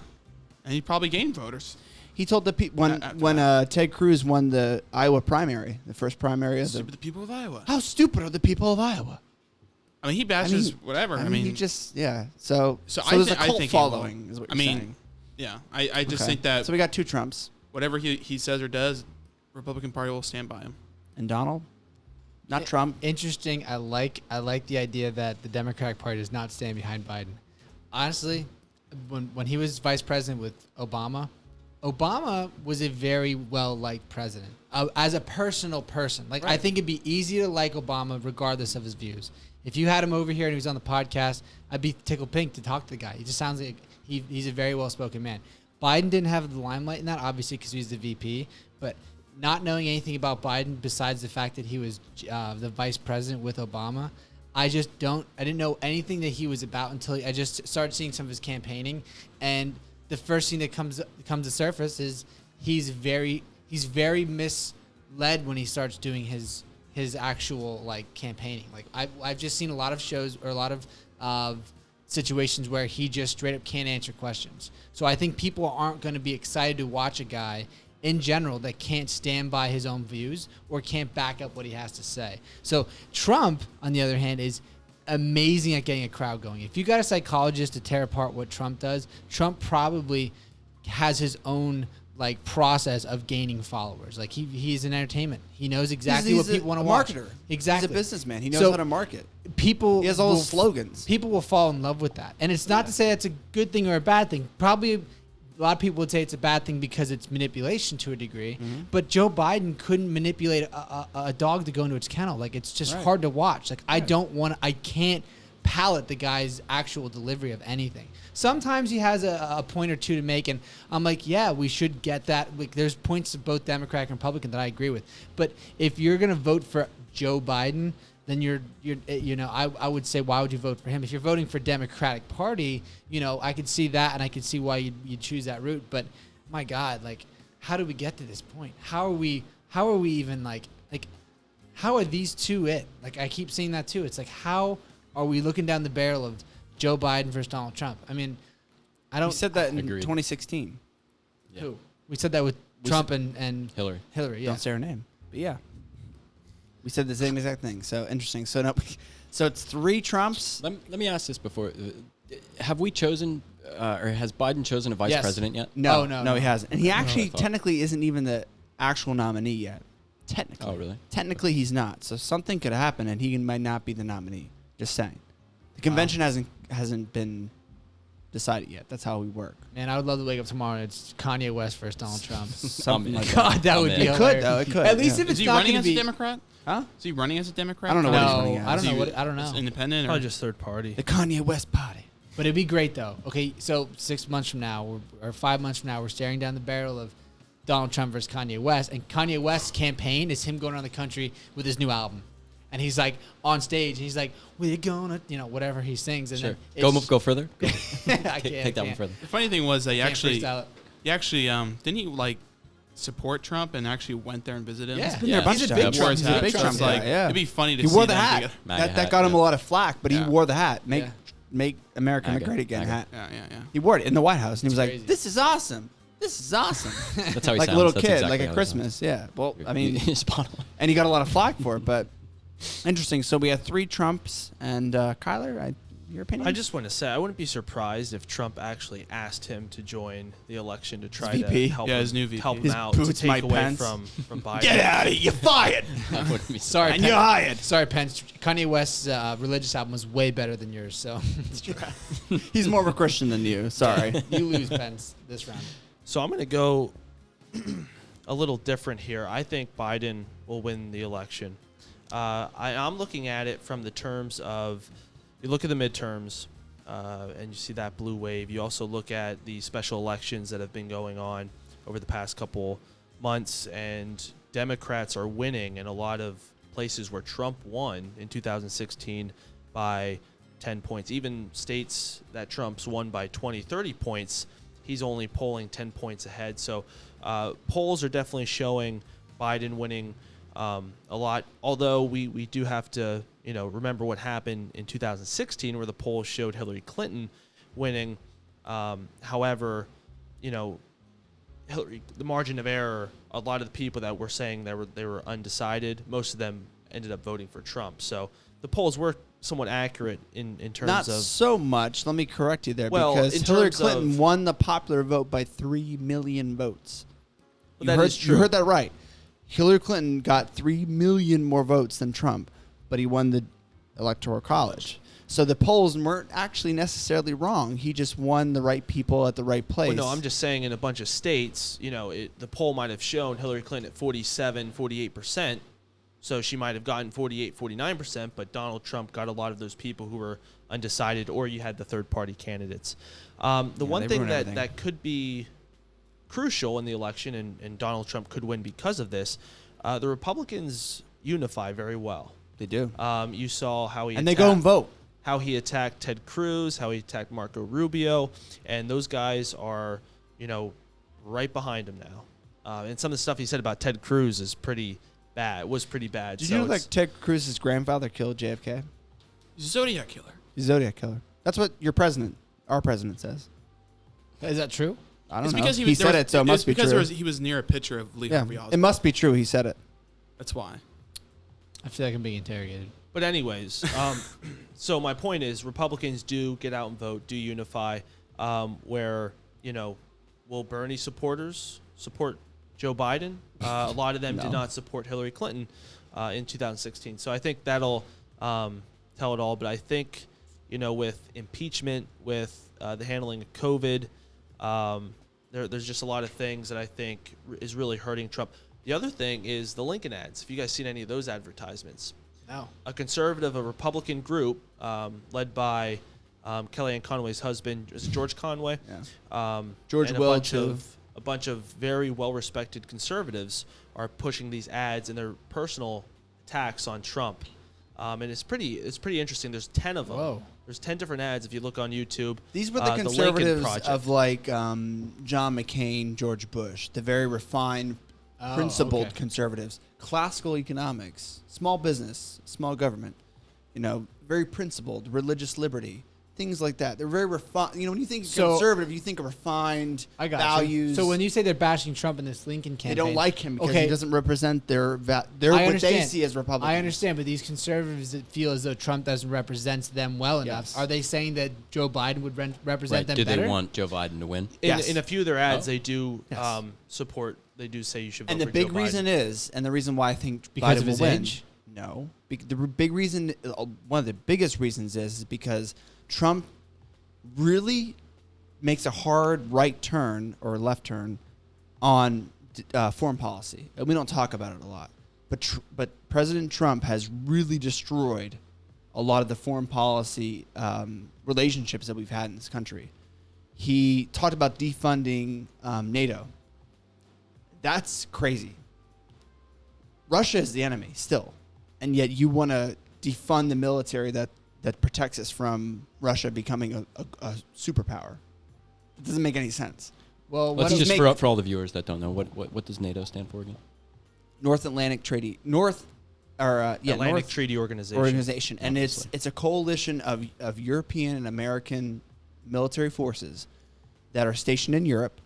and he probably gained voters. He told the people when Ted Cruz won the Iowa primary, the first primary of the people of Iowa. How stupid are the people of Iowa? I mean, he bashes whatever. I mean, he just So there's a cult following, is what you're saying. Yeah, I just think that. So we got two Trumps. Whatever he says or does, Republican Party will stand by him. And Donald, not Trump. Interesting. I like the idea that the Democratic Party does not stand behind Biden. Honestly, when he was vice president with Obama was a very well-liked president as a personal person. Like, right. I think it'd be easy to like Obama regardless of his views. If you had him over here and he was on the podcast, I'd be tickled pink to talk to the guy. He just sounds like he's a very well-spoken man. Biden didn't have the limelight in that, obviously, because he's the VP. But not knowing anything about Biden besides the fact that he was the vice president with Obama, I didn't know anything that he was about until I just started seeing some of his campaigning. And the first thing that comes to surface is he's very misled when he starts doing his actual like campaigning. Like I've just seen a lot of shows or a lot of situations where he just straight up can't answer questions. So I think people aren't going to be excited to watch a guy in general that can't stand by his own views or can't back up what he has to say. So Trump, on the other hand, is amazing at getting a crowd going. If you got a psychologist to tear apart what Trump does, Trump probably has his own like process of gaining followers. Like he's in entertainment. He knows exactly what people want to watch. Marketer. Exactly. He's a businessman. He knows how to market. He has all those slogans. People will fall in love with that. And it's not to say that's a good thing or a bad thing. Probably a lot of people would say it's a bad thing because it's manipulation to a degree. Mm-hmm. But Joe Biden couldn't manipulate a dog to go into its kennel. Like it's just hard to watch. Like I can't palate the guy's actual delivery of anything. Sometimes he has a point or two to make, and I'm like, yeah, we should get that. Like, there's points of both Democratic and Republican that I agree with. But if you're gonna vote for Joe Biden, then I would say, why would you vote for him? If you're voting for Democratic Party, I could see that, and I could see why you'd choose that route. But my God, like, how do we get to this point? How are we even like how are these two it? Like, I keep seeing that too. It's like, how are we looking down the barrel of Joe Biden versus Donald Trump? I mean, we said that in 2016. Yeah. Who? We said that with Trump and Hillary. Hillary, yeah. Don't say her name. But yeah. We said the same exact thing. So interesting. So it's three Trumps. Let me ask this before. Have we chosen or has Biden chosen a vice president yet? No, he hasn't. And he actually technically isn't even the actual nominee yet. Technically. Oh, really? Technically he's not. So something could happen and he might not be the nominee. Just saying. The convention hasn't been decided yet. That's how we work. Man, I would love to wake up tomorrow and it's Kanye West versus Donald Trump. Something like God, that would be hilarious. It could. At least if it's Is he not running going to as be a Democrat? Huh? Is he running as a Democrat? I don't know what he's running as. I don't know. Is independent Probably just third party. The Kanye West party. But it'd be great though. Okay, so 6 months from now or 5 months from now, we're staring down the barrel of Donald Trump versus Kanye West, and Kanye West's campaign is him going around the country with his new album. And he's like on stage, and he's like, "We're gonna," whatever he sings. And sure. then Go further. I can't take that one further. The funny thing was, he actually didn't he like support Trump and actually went there and visited him? Yeah, he's been there a bunch of times. He's a big Trump guy. Yeah, it'd be funny to see. He wore the hat. That got him a lot of flack, but he wore the hat. Make America great again hat. Yeah. He wore it in the White House, and he was like, "This is awesome. this is awesome. That's how he like sounds. a little That's kid, exactly like how at he Christmas. Yeah. Well, I mean, Spot on. and he got a lot of flack for it, but interesting. So we have 3 Trumps, and Kyler, your opinion? I just want to say I wouldn't be surprised if Trump actually asked him to join the election to try His to VP? help Yeah, him, his new VP. help him His out to boots, take Mike away Pence. from Biden. Get out of here! You're fired. That wouldn't be Sorry, And you're hired. Sorry, Pence. Kanye West's religious album was way better than yours, so He's more of a Christian than you. Sorry. you lose, Pence, this round. So I'm going to go a little different here. I think Biden will win the election. I'm looking at it from the terms of, you look at the midterms, and you see that blue wave. You also look at the special elections that have been going on over the past couple months, and Democrats are winning in a lot of places where Trump won in 2016 by 10 points. Even states that Trump's won by 20, 30 points, he's only polling 10 points ahead. So polls are definitely showing Biden winning a lot, although we do have to remember what happened in 2016 where the polls showed Hillary Clinton winning. However, Hillary, the margin of error, a lot of the people that were saying they were undecided, most of them ended up voting for Trump. So the polls were somewhat accurate in terms Not of so much. Let me correct you there, Well, because in Hillary terms Clinton of- won the popular vote by 3 million votes. Well, that is true. You heard that right. Hillary Clinton got 3 million more votes than Trump, but he won the Electoral College. So the polls weren't actually necessarily wrong. He just won the right people at the right place. Well, no, I'm just saying in a bunch of states, the poll might have shown Hillary Clinton at 47, 48%. So she might have gotten 48, 49%, but Donald Trump got a lot of those people who were undecided, or you had the third-party candidates. The one thing that could be crucial in the election, and Donald Trump could win because of this, the Republicans unify very well. They do. You saw how he And they go and vote. How he attacked Ted Cruz, how he attacked Marco Rubio, and those guys are, right behind him now. And some of the stuff he said about Ted Cruz is pretty bad. It was pretty bad. Did you know like Ted Cruz's grandfather killed JFK? He's a Zodiac killer. He's a Zodiac killer. That's what our president says. Is that true? I don't It's know. because He said it, so it must be true. because he was near a picture of Lee Harvey Oswald. It must be true. He said it. That's why. I feel like I'm being interrogated. But anyways, so my point is Republicans do get out and vote, do unify, where, will Bernie supporters support Joe Biden? A lot of them did not support Hillary Clinton in 2016. So I think that'll tell it all. But I think, with impeachment, with the handling of COVID, there's just a lot of things that I think is really hurting Trump. The other thing is the Lincoln ads. If you guys seen any of those advertisements. No. A conservative, a Republican group led by Kellyanne Conway's husband, is it George Conway? Yeah. George and Welch a bunch of very well-respected conservatives are pushing these ads and their personal attacks on Trump. And it's pretty interesting. There's 10 of them. Whoa. There's 10 different ads if you look on YouTube. These were the Lincoln conservatives Project. of like John McCain, George Bush, the very refined, principled conservatives. Classical economics, small business, small government, very principled, religious liberty, things like that. They're very refined. When you think conservative, you think of refined values. So when you say they're bashing Trump in this Lincoln campaign, they don't like him because he doesn't represent their what they see as Republicans. I understand, but these conservatives that feel as though Trump doesn't represent them well enough, are they saying that Joe Biden would represent them do better? They want Joe Biden to win? In a few of their ads, they do support. They do say you should vote and the for big Joe reason Biden. is, and the reason why I think Because Biden of his will win. age? No, the big reason, one of the biggest reasons is because Trump really makes a hard right turn or left turn on foreign policy. And we don't talk about it a lot, but President Trump has really destroyed a lot of the foreign policy relationships that we've had in this country. He talked about defunding NATO. That's crazy. Russia is the enemy still, and yet you want to defund the military that protects us from Russia becoming a superpower. It doesn't make any sense. Well, Let's just for all the viewers that don't know, what does NATO stand for again? North Atlantic Treaty Atlantic Treaty Organization. And it's a coalition of European and American military forces that are stationed in Europe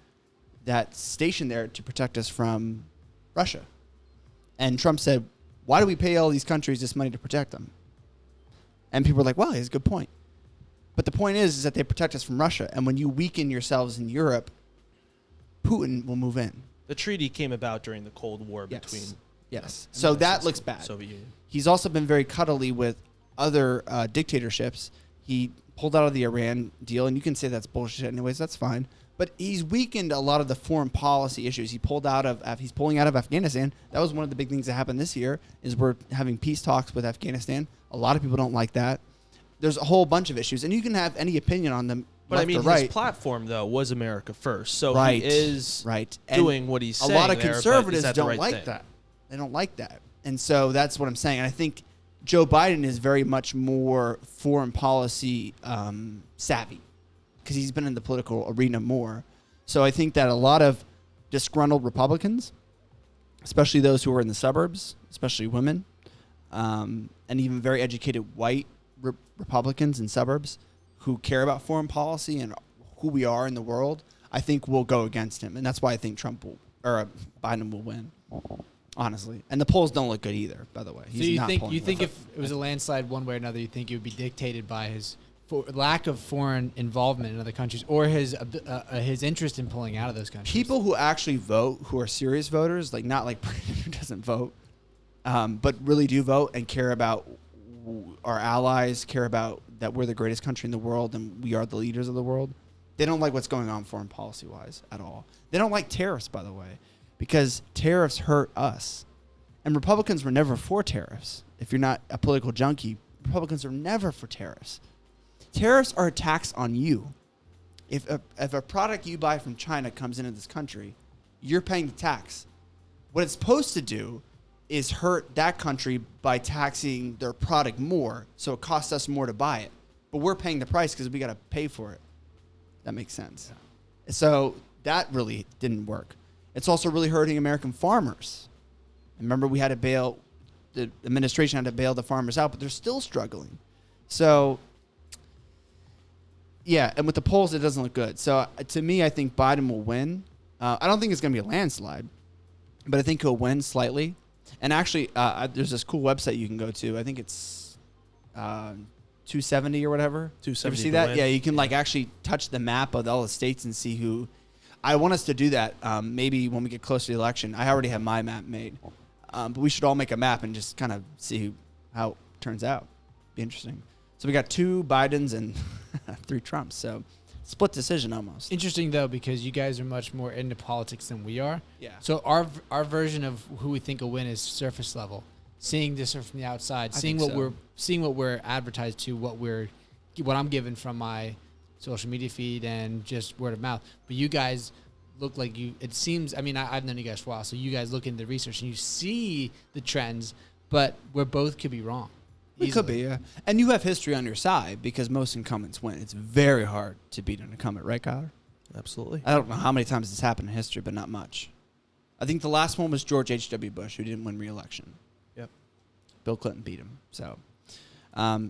that's stationed there to protect us from Russia. And Trump said, why do we pay all these countries this money to protect them? And people were like, well, he has a good point. But the point is that they protect us from Russia. And when you weaken yourselves in Europe, Putin will move in. The treaty came about during the Cold War between. Yes. So that looks bad. Soviet Union. He's also been very cuddly with other dictatorships. He pulled out of the Iran deal, and you can say that's bullshit anyways. That's fine. But he's weakened a lot of the foreign policy issues. He's pulling out of Afghanistan. That was one of the big things that happened this year is we're having peace talks with Afghanistan. A lot of people don't like that. There's a whole bunch of issues, and you can have any opinion on them. But I mean, his platform though was America first, so right, he is and doing what he's saying. A lot of conservatives don't like that. They don't like that, and so that's what I'm saying. And I think Joe Biden is very much more foreign policy savvy because he's been in the political arena more. So I think that a lot of disgruntled Republicans, especially those who are in the suburbs, especially women, and even very educated white Republicans in suburbs who care about foreign policy and who we are in the world, I think will go against him. And that's why I think Biden will win, honestly. And the polls don't look good either, by the way. So you think if it was a landslide one way or another, you think it would be dictated by his lack of foreign involvement in other countries or his interest in pulling out of those countries? People who actually vote, who are serious voters, like not like Brandon who doesn't vote, but really do vote and care about our allies, care about that we're the greatest country in the world and we are the leaders of the world. They don't like what's going on foreign policy-wise at all. They don't like tariffs, by the way, because tariffs hurt us. And Republicans were never for tariffs. If you're not a political junkie, Republicans are never for tariffs. Tariffs are a tax on you. If a product you buy from China comes into this country, you're paying the tax. What it's supposed to do is hurt that country by taxing their product more, so it costs us more to buy it. But we're paying the price because we got to pay for it. That makes sense. Yeah. So that really didn't work. It's also really hurting American farmers. Remember, we had to bail, the administration had to bail the farmers out, but they're still struggling. So, yeah, and with the polls, it doesn't look good. So to me, I think Biden will win. I don't think it's going to be a landslide, but I think he'll win slightly. And actually, there's this cool website you can go to. I think it's 270 or whatever. 270. Ever see that? Yeah, you can like actually touch the map of all the states and see who. I want us to do that maybe when we get close to the election. I already have my map made. But we should all make a map and just kind of see how it turns out. Be interesting. So we got 2 Bidens and 3 Trumps. So split decision almost. Interesting, though, because you guys are much more into politics than we are. Yeah. So our version of who we think will win is surface level, seeing this from the outside, seeing what we're advertised to, what I'm given from my social media feed and just word of mouth. But you guys look like it seems, I mean, I've known you guys for a while, so you guys look into the research and you see the trends, but we both could be wrong. It could be, yeah. And you have history on your side because most incumbents win. It's very hard to beat an incumbent, right, Kyler? Absolutely. I don't know how many times it's happened in history, but not much. I think the last one was George H.W. Bush, who didn't win re-election. Yep. Bill Clinton beat him. So,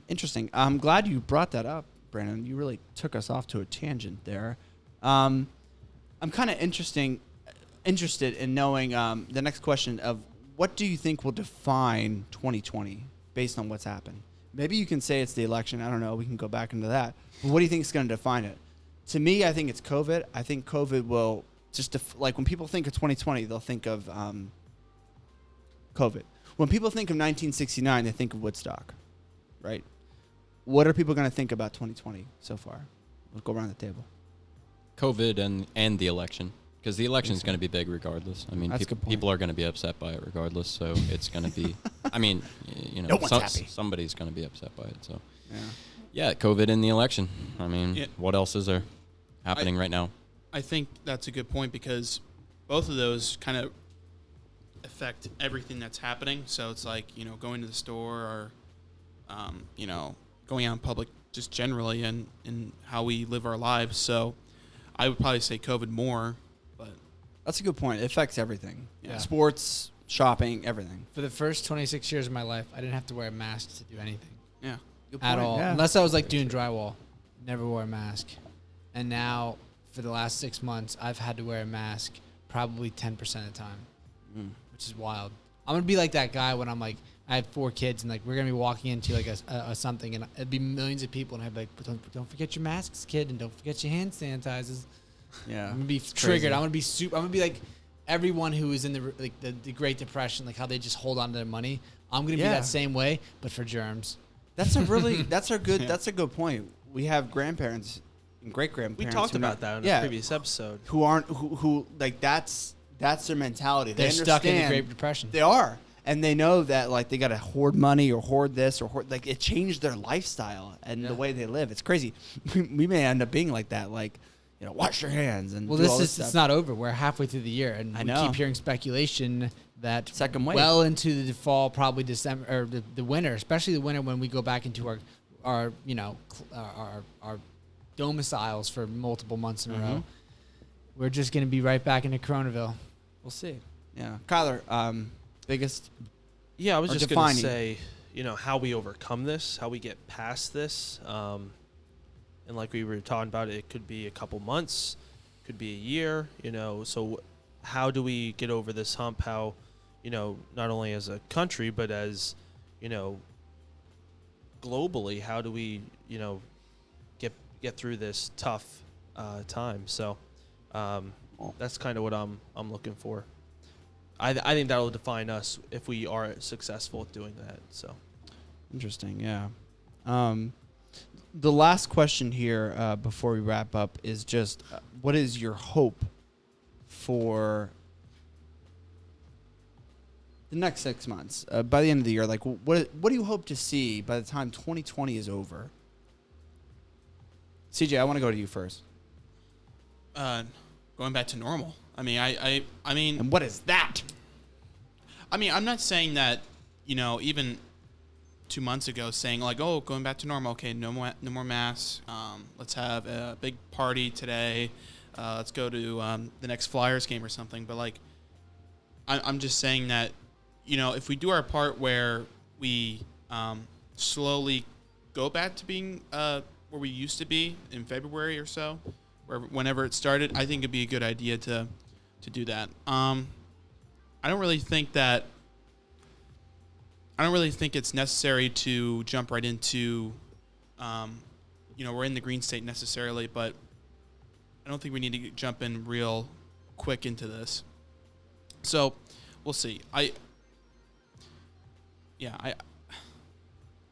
interesting. I'm glad you brought that up, Brandon. You really took us off to a tangent there. I'm kind of interested in knowing the next question of what do you think will define 2020 based on what's happened? Maybe you can say it's the election. I don't know. We can go back into that. But what do you think is going to define it? To me, I think it's COVID. I think COVID will just like when people think of 2020, they'll think of COVID. When people think of 1969, they think of Woodstock, right? What are people going to think about 2020 so far? We'll go around the table. COVID and the election, because the election is going to be big regardless. I mean, people are going to be upset by it regardless, so it's going to be. I mean, no one's happy. Somebody's going to be upset by it. So, yeah, COVID and the election. I mean, what else is there happening right now? I think that's a good point because both of those kind of affect everything that's happening. So it's like going to the store or going out in public just generally and how we live our lives. So I would probably say COVID more, but that's a good point. It affects everything. Yeah. Sports, shopping, everything. For the first 26 years of my life, I didn't have to wear a mask to do anything. Yeah. At all. Yeah. Unless I was like doing drywall. Never wore a mask. And now for the last 6 months, I've had to wear a mask probably 10% of the time, which is wild. I'm going to be like that guy when I'm like, I have 4 kids and like we're going to be walking into like a something and it'd be millions of people and I'd be like, but don't forget your masks, kid, and don't forget your hand sanitizers. Yeah. I'm going to be triggered. I'm going to be like everyone who is in the Great Depression, like how they just hold on to their money. I'm going to be that same way, but for germs. That's a good point. We have grandparents and great grandparents. We talked about that in a previous episode. Who like that's their mentality. They're stuck in the Great Depression. They are. And they know that like they got to hoard money or hoard this or hoard, like it changed their lifestyle and the way they live. It's crazy. We may end up being like that, like, you know, wash your hands and well, do all this it's stuff. not over. We're halfway through the year, and we keep hearing speculation that second wave, well into the fall, probably December or the winter, especially the winter when we go back into our domiciles for multiple months in a row. We're just going to be right back into Coronaville. We'll see. Yeah, Kyler, biggest. Yeah, I was just going to say, you know, how we overcome this, how we get past this. And like we were talking about, it could be a couple months, could be a year, you know. So how do we get over this hump? How, you know, not only as a country, but as, you know, globally, how do we, you know, get through this tough time? So that's kind of what I'm looking for. I think that'll define us if we are successful at doing that. So interesting, yeah. The last question here before we wrap up is just what is your hope for the next 6 months? By the end of the year, like what do you hope to see by the time 2020 is over? CJ, I want to go to you first. Going back to normal. I mean, I mean. And what is that? I mean, I'm not saying that, you know, even 2 months ago saying like, oh, going back to normal. Okay, no more masks. Let's have a big party today. Let's go to the next Flyers game or something. But like, I'm just saying that, you know, if we do our part where we slowly go back to being where we used to be in February or so, whenever it started, I think it'd be a good idea to do that. I don't really think it's necessary to jump right into, you know, we're in the green state necessarily, but I don't think we need to jump in real quick into this. So we'll see.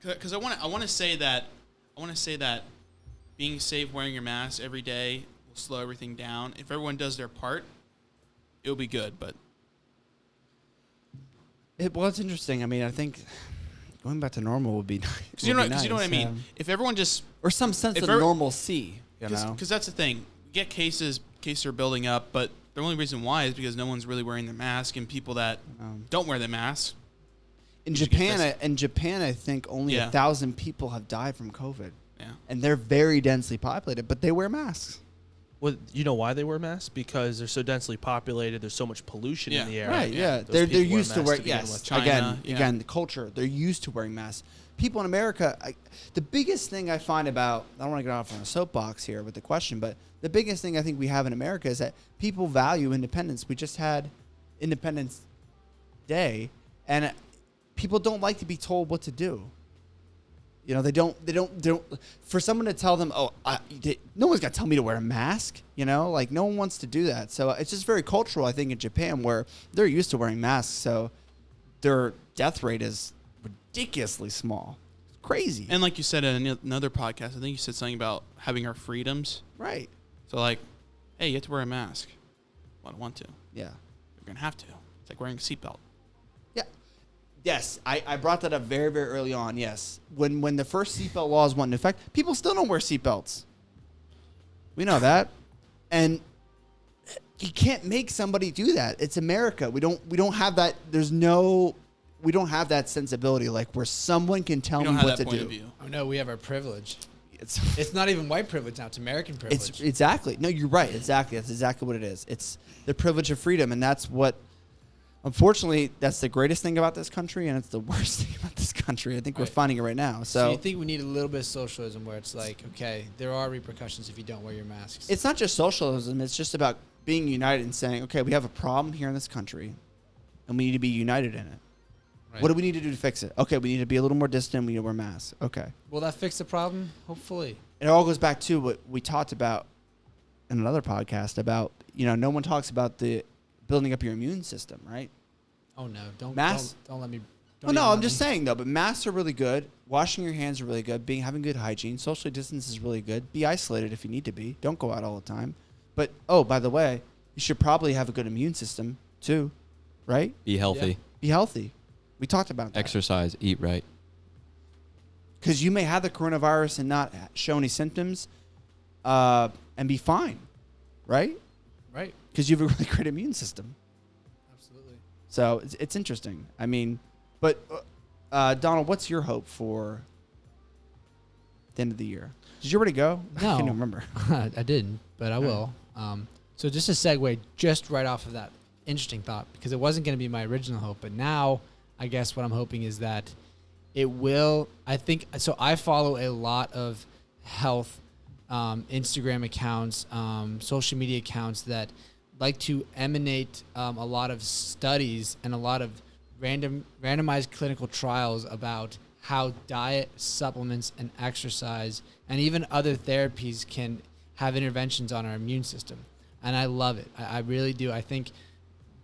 Because I want to say that being safe, wearing your mask every day will slow everything down. If everyone does their part, it'll be good. But well, it's interesting. I mean, I think going back to normal would be nice. Because you know what I mean. If everyone just or some sense of normalcy, you know, because that's the thing. We get cases are building up, but the only reason why is because no one's really wearing their mask, and people that don't wear their mask. In Japan, I think only 1,000 people have died from COVID. Yeah, and they're very densely populated, but they wear masks. Well, you know why they wear masks? Because they're so densely populated. There's so much pollution in the air. Right. Yeah. They're used to wear. Yes. China, again, the culture. They're used to wearing masks. People in America. The biggest thing I find about. I don't want to get off on a soapbox here with the question, but the biggest thing I think we have in America is that people value independence. We just had Independence Day, and people don't like to be told what to do. You know, they don't. For someone to tell them, no one's got to tell me to wear a mask. You know, like no one wants to do that. So it's just very cultural, I think, in Japan where they're used to wearing masks. So their death rate is ridiculously small. It's crazy. And like you said in another podcast, I think you said something about having our freedoms. Right. So like, hey, you have to wear a mask. Well, I don't want to. Yeah. You're gonna have to. It's like wearing a seatbelt. Yes, I brought that up very, very early on, yes. When the first seatbelt laws went into effect, people still don't wear seatbelts. We know that. And you can't make somebody do that. It's America. We don't have that. We don't have that sensibility like where someone can tell me what to do. Oh no, we have our privilege. It's not even white privilege now. It's American privilege. It's exactly. No, you're right. Exactly. That's exactly what it is. It's the privilege of freedom, and that's what Unfortunately, that's the greatest thing about this country, and it's the worst thing about this country. I think we're finding it right now. So you think we need a little bit of socialism where it's like, okay, there are repercussions if you don't wear your masks. It's not just socialism. It's just about being united and saying, okay, we have a problem here in this country, and we need to be united in it. Right. What do we need to do to fix it? Okay, we need to be a little more distant. We need to wear masks. Okay. Will that fix the problem? Hopefully. It all goes back to what we talked about in another podcast about, no one talks about the building up your immune system, right? Oh no! Don't let me. I'm just saying though. But masks are really good. Washing your hands are really good. Having good hygiene, socially distance is really good. Be isolated if you need to be. Don't go out all the time. But by the way, you should probably have a good immune system too, right? Be healthy. Yeah. Be healthy. We talked about that. Exercise. Eat right. Because you may have the coronavirus and not show any symptoms, and be fine, right? Right. Because you have a really great immune system. Absolutely. So it's interesting. I mean, but Donald, what's your hope for the end of the year? Did you already go? No. I can't remember. I didn't, but I will. So just a segue just right off of that interesting thought, because it wasn't going to be my original hope, but now I guess what I'm hoping is that it will. I think so. I follow a lot of health Instagram accounts, social media accounts that like to emanate a lot of studies and a lot of randomized clinical trials about how diet, supplements, and exercise, and even other therapies can have interventions on our immune system. And I love it. I really do. I think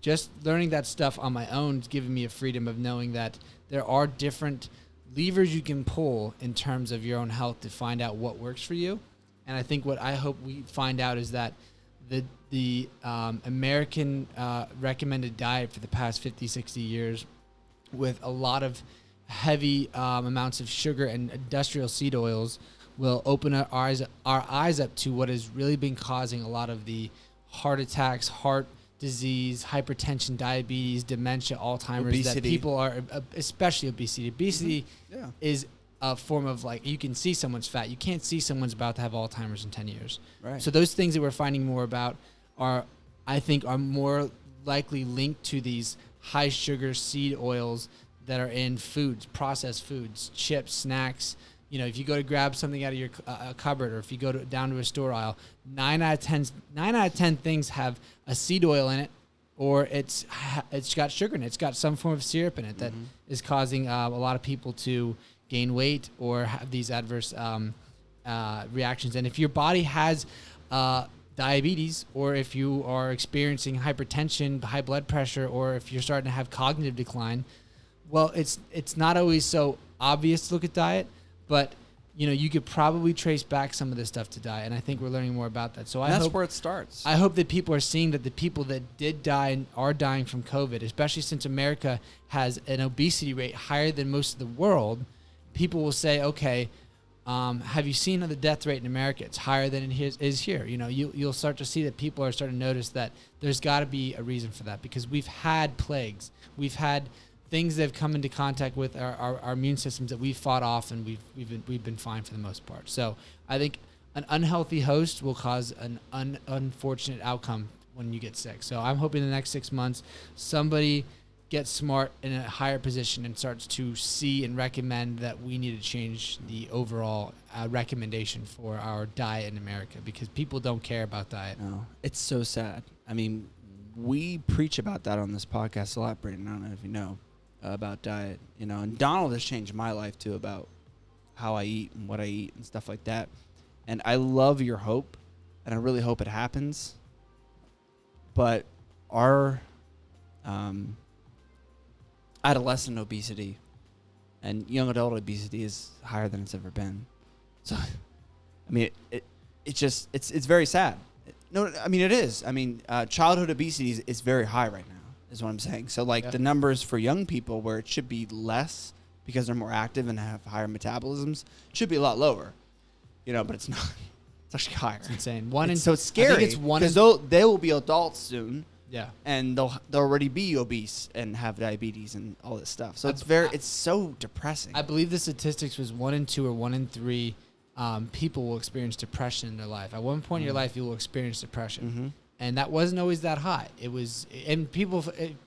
just learning that stuff on my own is giving me a freedom of knowing that there are different levers you can pull in terms of your own health to find out what works for you. And I think what I hope we find out is that the American recommended diet for the past 50, 60 years with a lot of heavy amounts of sugar and industrial seed oils will open our eyes up to what has really been causing a lot of the heart attacks, heart disease, hypertension, diabetes, dementia, Alzheimer's, obesity. That people are, especially obesity. Obesity is a form of, like, you can see someone's fat. You can't see someone's about to have Alzheimer's in 10 years. Right. So those things that we're finding more about are more likely linked to these high sugar seed oils that are in foods, processed foods, chips, snacks. If you go to grab something out of your cupboard, or if you go down to a store aisle, 9 out of 10 things have a seed oil in it, or it's got sugar in it. It's got some form of syrup in it that is causing a lot of people to gain weight or have these adverse reactions. And if your body has diabetes, or if you are experiencing hypertension, high blood pressure, or if you're starting to have cognitive decline, well, it's not always so obvious to look at diet. But, you could probably trace back some of this stuff to diet, and I think we're learning more about that. So that's where it starts. I hope that people are seeing that the people that did die and are dying from COVID, especially since America has an obesity rate higher than most of the world, people will say, okay, have you seen the death rate in America? It's higher than it is here. You'll start to see that people are starting to notice that there's got to be a reason for that, because we've had plagues. We've had things that have come into contact with our immune systems that we've fought off, and we've been fine for the most part. So I think an unhealthy host will cause an unfortunate outcome when you get sick. So I'm hoping in the next 6 months somebody gets smart in a higher position and starts to see and recommend that we need to change the overall recommendation for our diet in America, because people don't care about diet. No, it's so sad. I mean, we preach about that on this podcast a lot, Brayden. I don't know if you know. About diet, and Donald has changed my life too about how I eat and what I eat and stuff like that. And I love your hope, and I really hope it happens. But our adolescent obesity and young adult obesity is higher than it's ever been. So, I mean, it's very sad. No, I mean, it is. I mean, childhood obesity is very high right now, is what I'm saying. So, the numbers for young people, where it should be less because they're more active and have higher metabolisms, should be a lot lower. But it's not. It's actually higher. It's insane. So it's scary. I think it's because they will be adults soon. Yeah. And they'll already be obese and have diabetes and all this stuff. So it's so depressing. I believe the statistics was 1 in 2 or 1 in 3 people will experience depression in their life. At one point in your life, you will experience depression. And that wasn't always that high. It was, and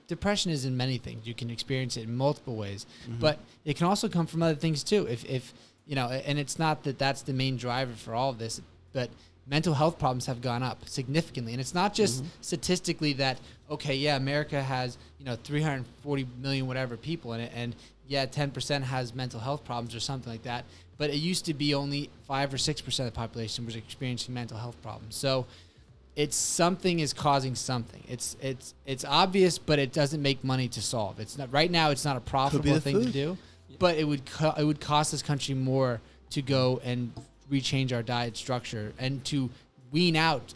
depression is in many things. You can experience it in multiple ways, but it can also come from other things too. If you know, and it's not that that's the main driver for all of this, but mental health problems have gone up significantly. And it's not just statistically that, okay, yeah, America has, 340 million whatever people in it, and yeah, 10% has mental health problems or something like that. But it used to be only 5 or 6% of the population was experiencing mental health problems. So it's something is causing something. It's obvious, but it doesn't make money to solve. It's not right now. It's not a profitable thing to do, but it would cost this country more to go and rechange our diet structure and to wean out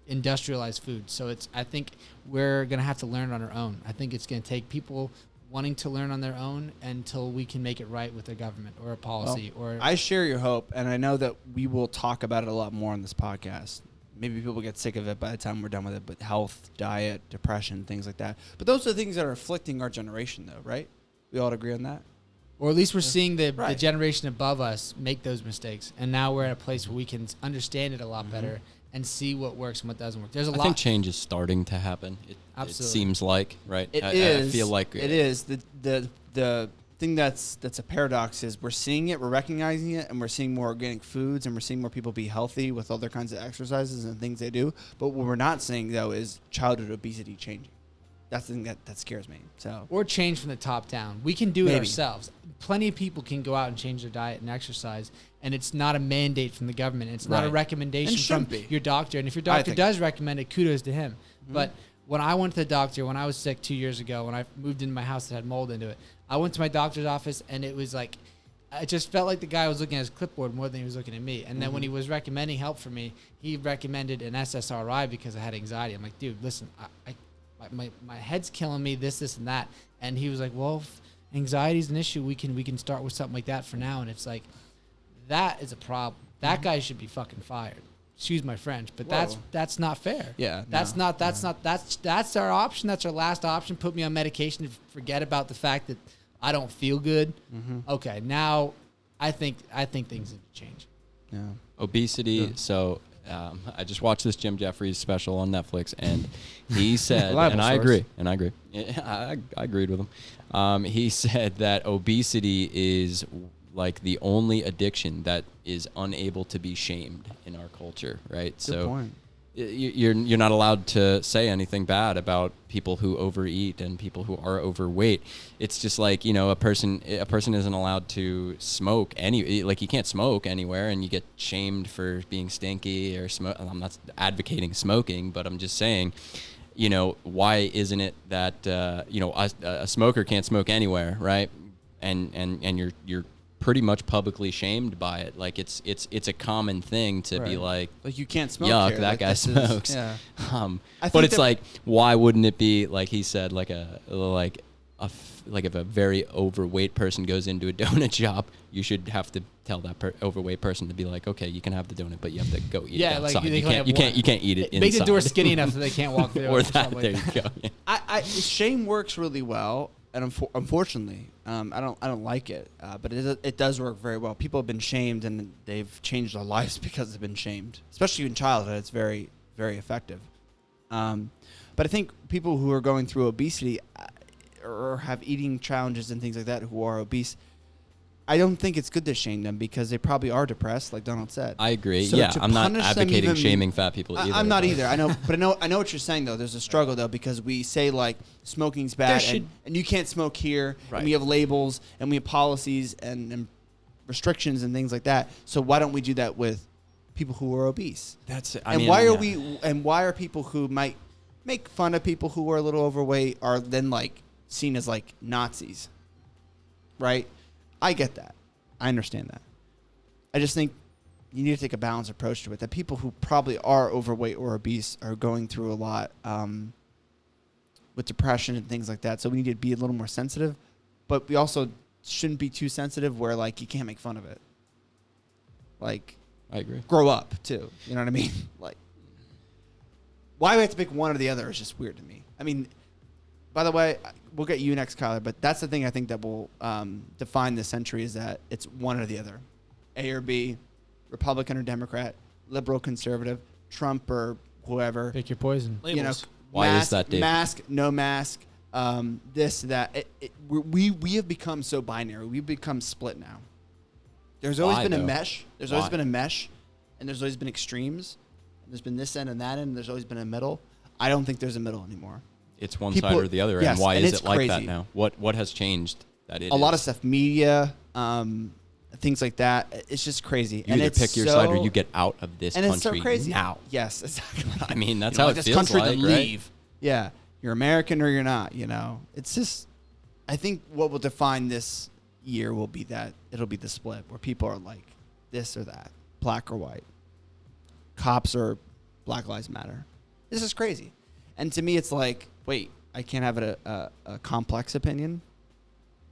industrialized food. So I think we're gonna have to learn on our own. I think it's gonna take people wanting to learn on their own until we can make it right with a government or a policy. I share your hope, and I know that we will talk about it a lot more on this podcast. Maybe people get sick of it by the time we're done with it, but health, diet, depression, things like that. But those are the things that are afflicting our generation, though, right? We all agree on that? Or at least we're seeing the generation above us make those mistakes. And now we're at a place where we can understand it a lot better and see what works and what doesn't work. I think change is starting to happen. It seems like, right? I feel like it is. The thing that's a paradox is we're seeing it, we're recognizing it, and we're seeing more organic foods, and we're seeing more people be healthy with other kinds of exercises and things they do. But what we're not seeing, though, is childhood obesity changing. That's the thing that scares me. Or change from the top down. We can do it ourselves. Plenty of people can go out and change their diet and exercise, and it's not a mandate from the government. It's not a recommendation from your doctor. And if your doctor does recommend it, kudos to him. But when I went to the doctor, when I was sick 2 years ago, when I moved into my house that had mold into it, I went to my doctor's office, and it was like, I just felt like the guy was looking at his clipboard more than he was looking at me. And then when he was recommending help for me, he recommended an SSRI because I had anxiety. I'm like, dude, listen, my head's killing me, this, and that. And he was like, well, if anxiety is an issue, we can start with something like that for now. And it's like, that is a problem. That guy should be fucking fired. Excuse my French, but that's not fair. Yeah, that's our option. That's our last option. Put me on medication to forget about the fact that I don't feel good. Okay, now I think things need to change. Yeah, obesity. Yeah. So I just watched this Jim Jeffries special on Netflix, and he said, and I agree. Yeah, I agreed with him. He said that obesity is like the only addiction that is unable to be shamed in our culture, right? Good point. You're not allowed to say anything bad about people who overeat and people who are overweight. It's just like, a person isn't allowed to smoke you can't smoke anywhere, and you get shamed for being stinky or smoke. I'm not advocating smoking, but I'm just saying, why isn't it that a smoker can't smoke anywhere, right? And you're pretty much publicly shamed by it. Like it's a common thing to be like you can't smoke. Yuck, here. that guy smokes. Yeah. But it's like, why wouldn't it be like he said, like if a very overweight person goes into a donut shop, you should have to tell that overweight person to be like, okay, you can have the donut, but you have to go eat it outside. You can't eat it inside. Make the door skinny enough so they can't walk through. Or that. There you go. Yeah. Shame works really well. And unfortunately, I don't like it, but it does work very well. People have been shamed, and they've changed their lives because they've been shamed. Especially in childhood, it's very, very effective. But I think people who are going through obesity or have eating challenges and things like that who are obese, I don't think it's good to shame them because they probably are depressed, like Donald said. I agree. So I'm not advocating shaming fat people either. I'm not either. I know, but I know what you're saying though. There's a struggle though because we say like smoking's bad and you can't smoke here, and we have labels and we have policies and restrictions and things like that. So why don't we do that with people who are obese? Why are people who might make fun of people who are a little overweight are then like seen as like Nazis, right? I get that. I understand that. I just think you need to take a balanced approach to it. That people who probably are overweight or obese are going through a lot with depression and things like that. So we need to be a little more sensitive. But we also shouldn't be too sensitive where, like, you can't make fun of it. Like, I agree. Grow up, too. You know what I mean? Like, why we have to pick one or the other is just weird to me. I mean, by the way, we'll get you next, Kyler, but that's the thing I think that will define this century is that it's one or the other. A or B, Republican or Democrat, liberal, conservative, Trump or whoever. Pick your poison. You know, Labels. Why mask, is that, Dave? Mask, no mask, this, that. We have become so binary. We've become split now. There's always Why, been a though? mesh. There's always Why? been a mesh, and there's always been extremes. There's been this end and that end. And there's always been a middle. I don't think there's a middle anymore. It's one People- side or the other. yes, and why and is it's it like that crazy. now? What has changed that it A lot of is? stuff, media, things like that. It's just crazy. You and either it's pick your side or so- you get out of this and country it's so crazy now. Yes, exactly. I mean, that's You know, how like it this feels country like, to right? leave. Yeah, you're American or you're not. You know, it's just. I think what will define this year will be that it'll be the split where people are like this or that, black or white, cops or Black Lives Matter. This is crazy, and to me, it's like, wait, I can't have a complex opinion.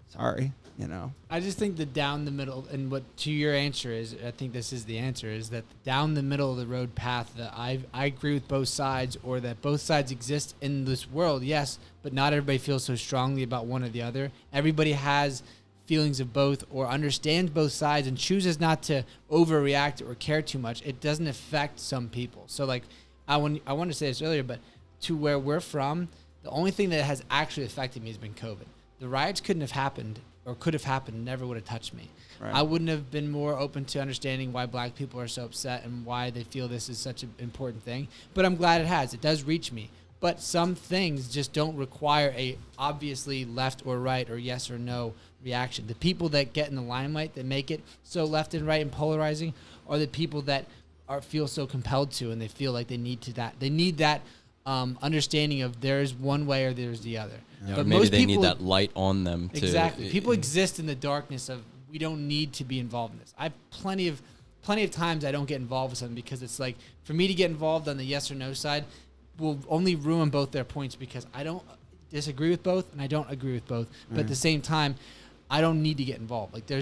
Sorry, you know. I just think the down the middle, and what to your answer is, I think this is the answer, is that down the middle of the road path that I agree with both sides, or that both sides exist in this world, yes, but not everybody feels so strongly about one or the other. Everybody has feelings of both or understands both sides and chooses not to overreact or care too much. It doesn't affect some people. So like I wanted to say this earlier, but to where we're from, the only thing that has actually affected me has been COVID. The riots couldn't have happened or could have happened, never would have touched me. Right. I wouldn't have been more open to understanding why black people are so upset and why they feel this is such an important thing. But I'm glad it has. It does reach me. But some things just don't require a obviously left or right or yes or no reaction. The people that get in the limelight that make it so left and right and polarizing are the people that feel so compelled to, and they feel like they need that understanding of there's one way or there's the other. Yeah, But or maybe most they people, need that light on them. exactly. People exist in the darkness of we don't need to be involved in this. I have plenty of times I don't get involved with something because it's like for me to get involved on the yes or no side will only ruin both their points because I don't disagree with both and I don't agree with both. But at the same time, I don't need to get involved. Like I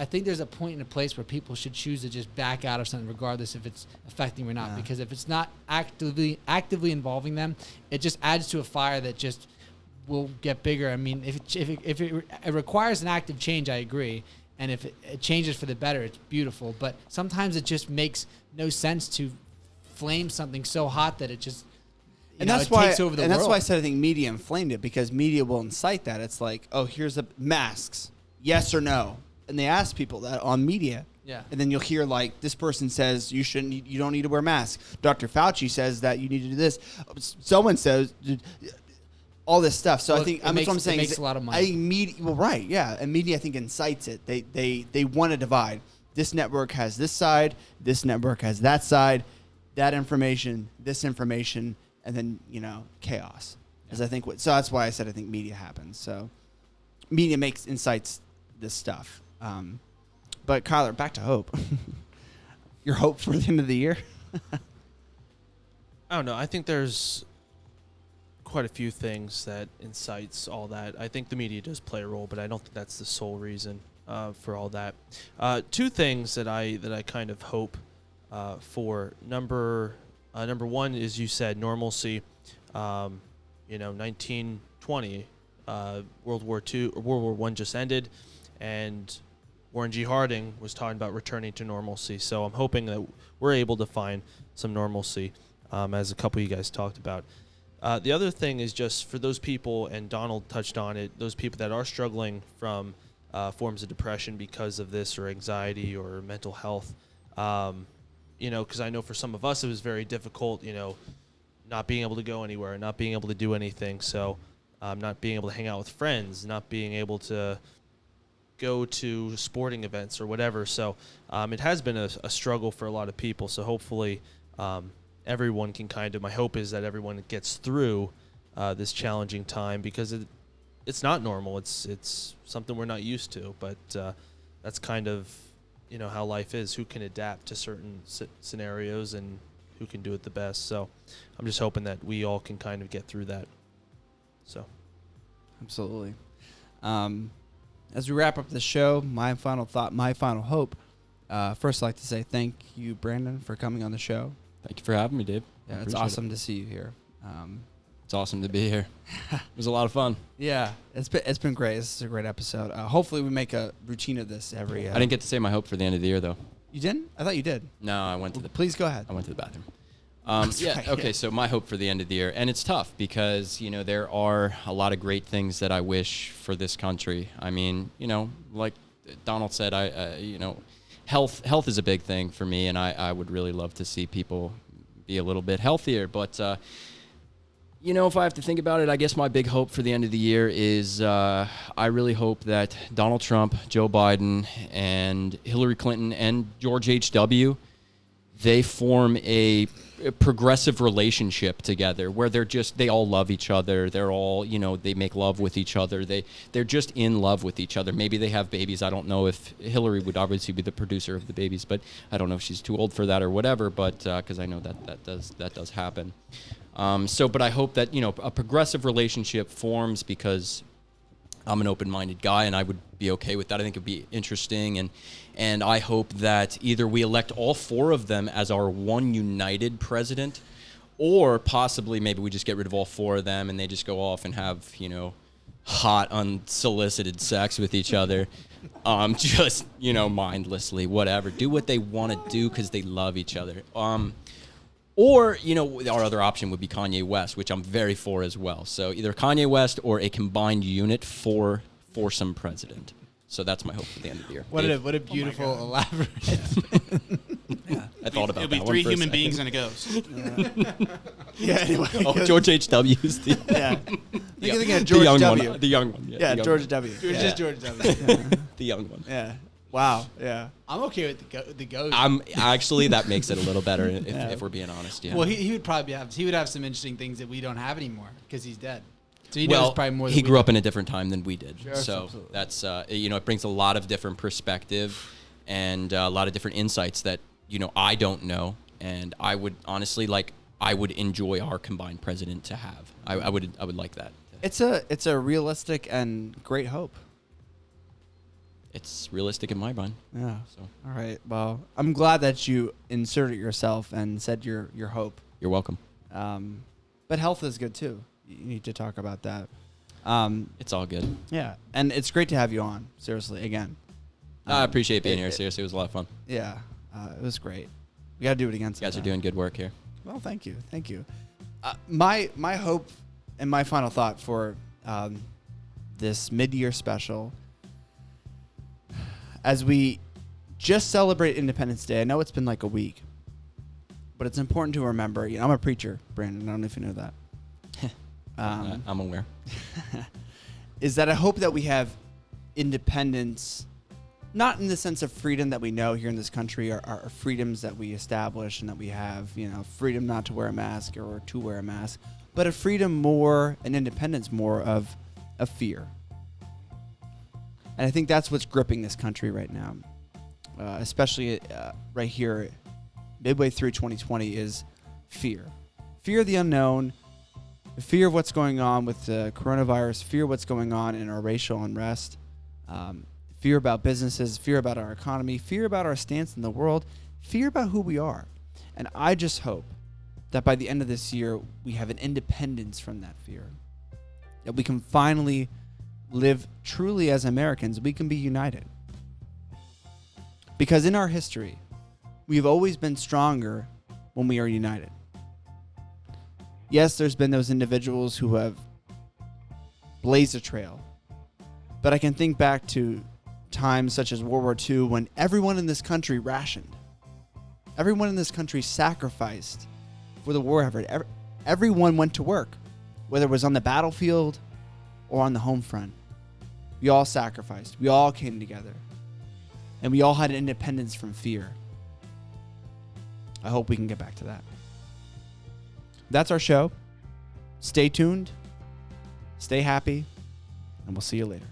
think there's a point and a place where people should choose to just back out of something regardless if it's affecting them or not. Because if it's not actively involving them, it just adds to a fire that just will get bigger. I mean, if it requires an active change, I agree. And if it changes for the better, it's beautiful. But sometimes it just makes no sense to flame something so hot that it just And that's why I world. said I think media inflamed it because media will incite that. It's like, oh, here's masks, yes or no, and they ask people that on media. Yeah. And then you'll hear like this person says you don't need to wear masks. Dr. Fauci says that you need to do this. Someone says all this stuff. So Well, I think it that's what I'm saying. It makes a lot of money. I think media. Well, right, yeah, and media I think incites it. They want to divide. This network has this side. This network has that side. That information. This information. And then, chaos. As I think so that's why I said I think media happens. So media incites this stuff. But Kyler, back to hope. Your hope for the end of the year? I don't know. I think there's quite a few things that incites all that. I think the media does play a role, but I don't think that's the sole reason for all that. Two things that I kind of hope for. Number one is, you said, normalcy. 1920, World War I just ended, and Warren G. Harding was talking about returning to normalcy. So I'm hoping that we're able to find some normalcy, as a couple of you guys talked about. The other thing is just for those people, and Donald touched on it, those people that are struggling from forms of depression because of this, or anxiety, or mental health. Because I know for some of us it was very difficult, not being able to go anywhere, not being able to do anything. So not being able to hang out with friends, not being able to go to sporting events or whatever. So it has been a struggle for a lot of people. So hopefully everyone can my hope is that everyone gets through this challenging time, because it's not normal. It's something we're not used to, but that's kind of, how life is. Who can adapt to certain scenarios and who can do it the best. So I'm just hoping that we all can kind of get through that. So. Absolutely. As we wrap up the show, my final thought, my final hope. First, I'd like to say thank you, Brandon, for coming on the show. Thank you for having me, Dave. Yeah, it's awesome to see you here. It's awesome to be here. It was a lot of fun. Yeah, it's been great. This is a great episode. Hopefully, we make a routine of this every. I didn't get to say my hope for the end of the year, though. You didn't? I thought you did. No, I went to the. Please go ahead. I went to the bathroom. Yeah. right. Okay. So my hope for the end of the year, and it's tough because there are a lot of great things that I wish for this country. I mean, like Donald said, health is a big thing for me, and I would really love to see people be a little bit healthier. But if I have to think about it, I guess my big hope for the end of the year is I really hope that Donald Trump, Joe Biden, and Hillary Clinton and George H.W. they form a progressive relationship together where they all love each other. They're all, they make love with each other. They're just in love with each other. Maybe they have babies. I don't know if Hillary would obviously be the producer of the babies, but I don't know if she's too old for that or whatever, but because I know that does happen. But I hope that, a progressive relationship forms because I'm an open-minded guy and I would be okay with that. I think it'd be interesting. And I hope that either we elect all four of them as our one united president, or possibly maybe we just get rid of all four of them and they just go off and have, hot, unsolicited sex with each other. Just, mindlessly, whatever. Do what they want to do because they love each other. Or, our other option would be Kanye West, which I'm very for as well. So either Kanye West or a combined unit for foursome president. So that's my hope for the end of the year. What a beautiful, elaborate. Yeah. I thought about It'll be that 3 one for a human second. beings and a ghost. Yeah, anyway. Oh, George H.W.'s the yeah. You're thinking of George young W. one. The young one. Yeah, the young George one. W. Just George W. The young one. Yeah. Wow. Yeah. I'm okay with the ghost. Actually, that makes it a little better if we're being honest. Yeah. Well, he would probably have some interesting things that we don't have anymore because he's dead. So he knows probably more than he we grew do. up in a different time than we did. Sure, so absolutely. that's it brings a lot of different perspective and a lot of different insights that I don't know, and I would honestly I would enjoy our combined president to have. I would like that. It's a realistic and great hope. It's realistic in my mind. Yeah. So All right. Well, I'm glad that you inserted yourself and said your hope. you're welcome. But health is good too. You need to talk about that. It's all good. Yeah, and it's great to have you on. Seriously, again. I appreciate being here. Seriously, it was a lot of fun. Yeah, it was great. We got to do it again. You guys are sometime. doing good work here. Well, thank you. My hope and my final thought for this mid-year special, as we just celebrate Independence Day. I know it's been like a week, but it's important to remember. I'm a preacher, Brandon. I don't know if you know that. I'm aware. Is that I hope that we have independence, not in the sense of freedom that we know here in this country, our freedoms that we establish and that we have, freedom not to wear a mask or to wear a mask, but a freedom more, an independence more of fear. And I think that's what's gripping this country right now, especially right here, midway through 2020, is fear. Fear of the unknown, fear of what's going on with the coronavirus, fear of what's going on in our racial unrest, fear about businesses, fear about our economy, fear about our stance in the world, fear about who we are. And I just hope that by the end of this year, we have an independence from that fear, that we can finally live truly as Americans. We can be united. Because in our history, we've always been stronger when we are united. Yes, there's been those individuals who have blazed a trail. But I can think back to times such as World War II when everyone in this country rationed. Everyone in this country sacrificed for the war effort. Everyone went to work, whether it was on the battlefield or on the home front. We all sacrificed. We all came together. And we all had independence from fear. I hope we can get back to that. That's our show. Stay tuned. Stay happy. And we'll see you later.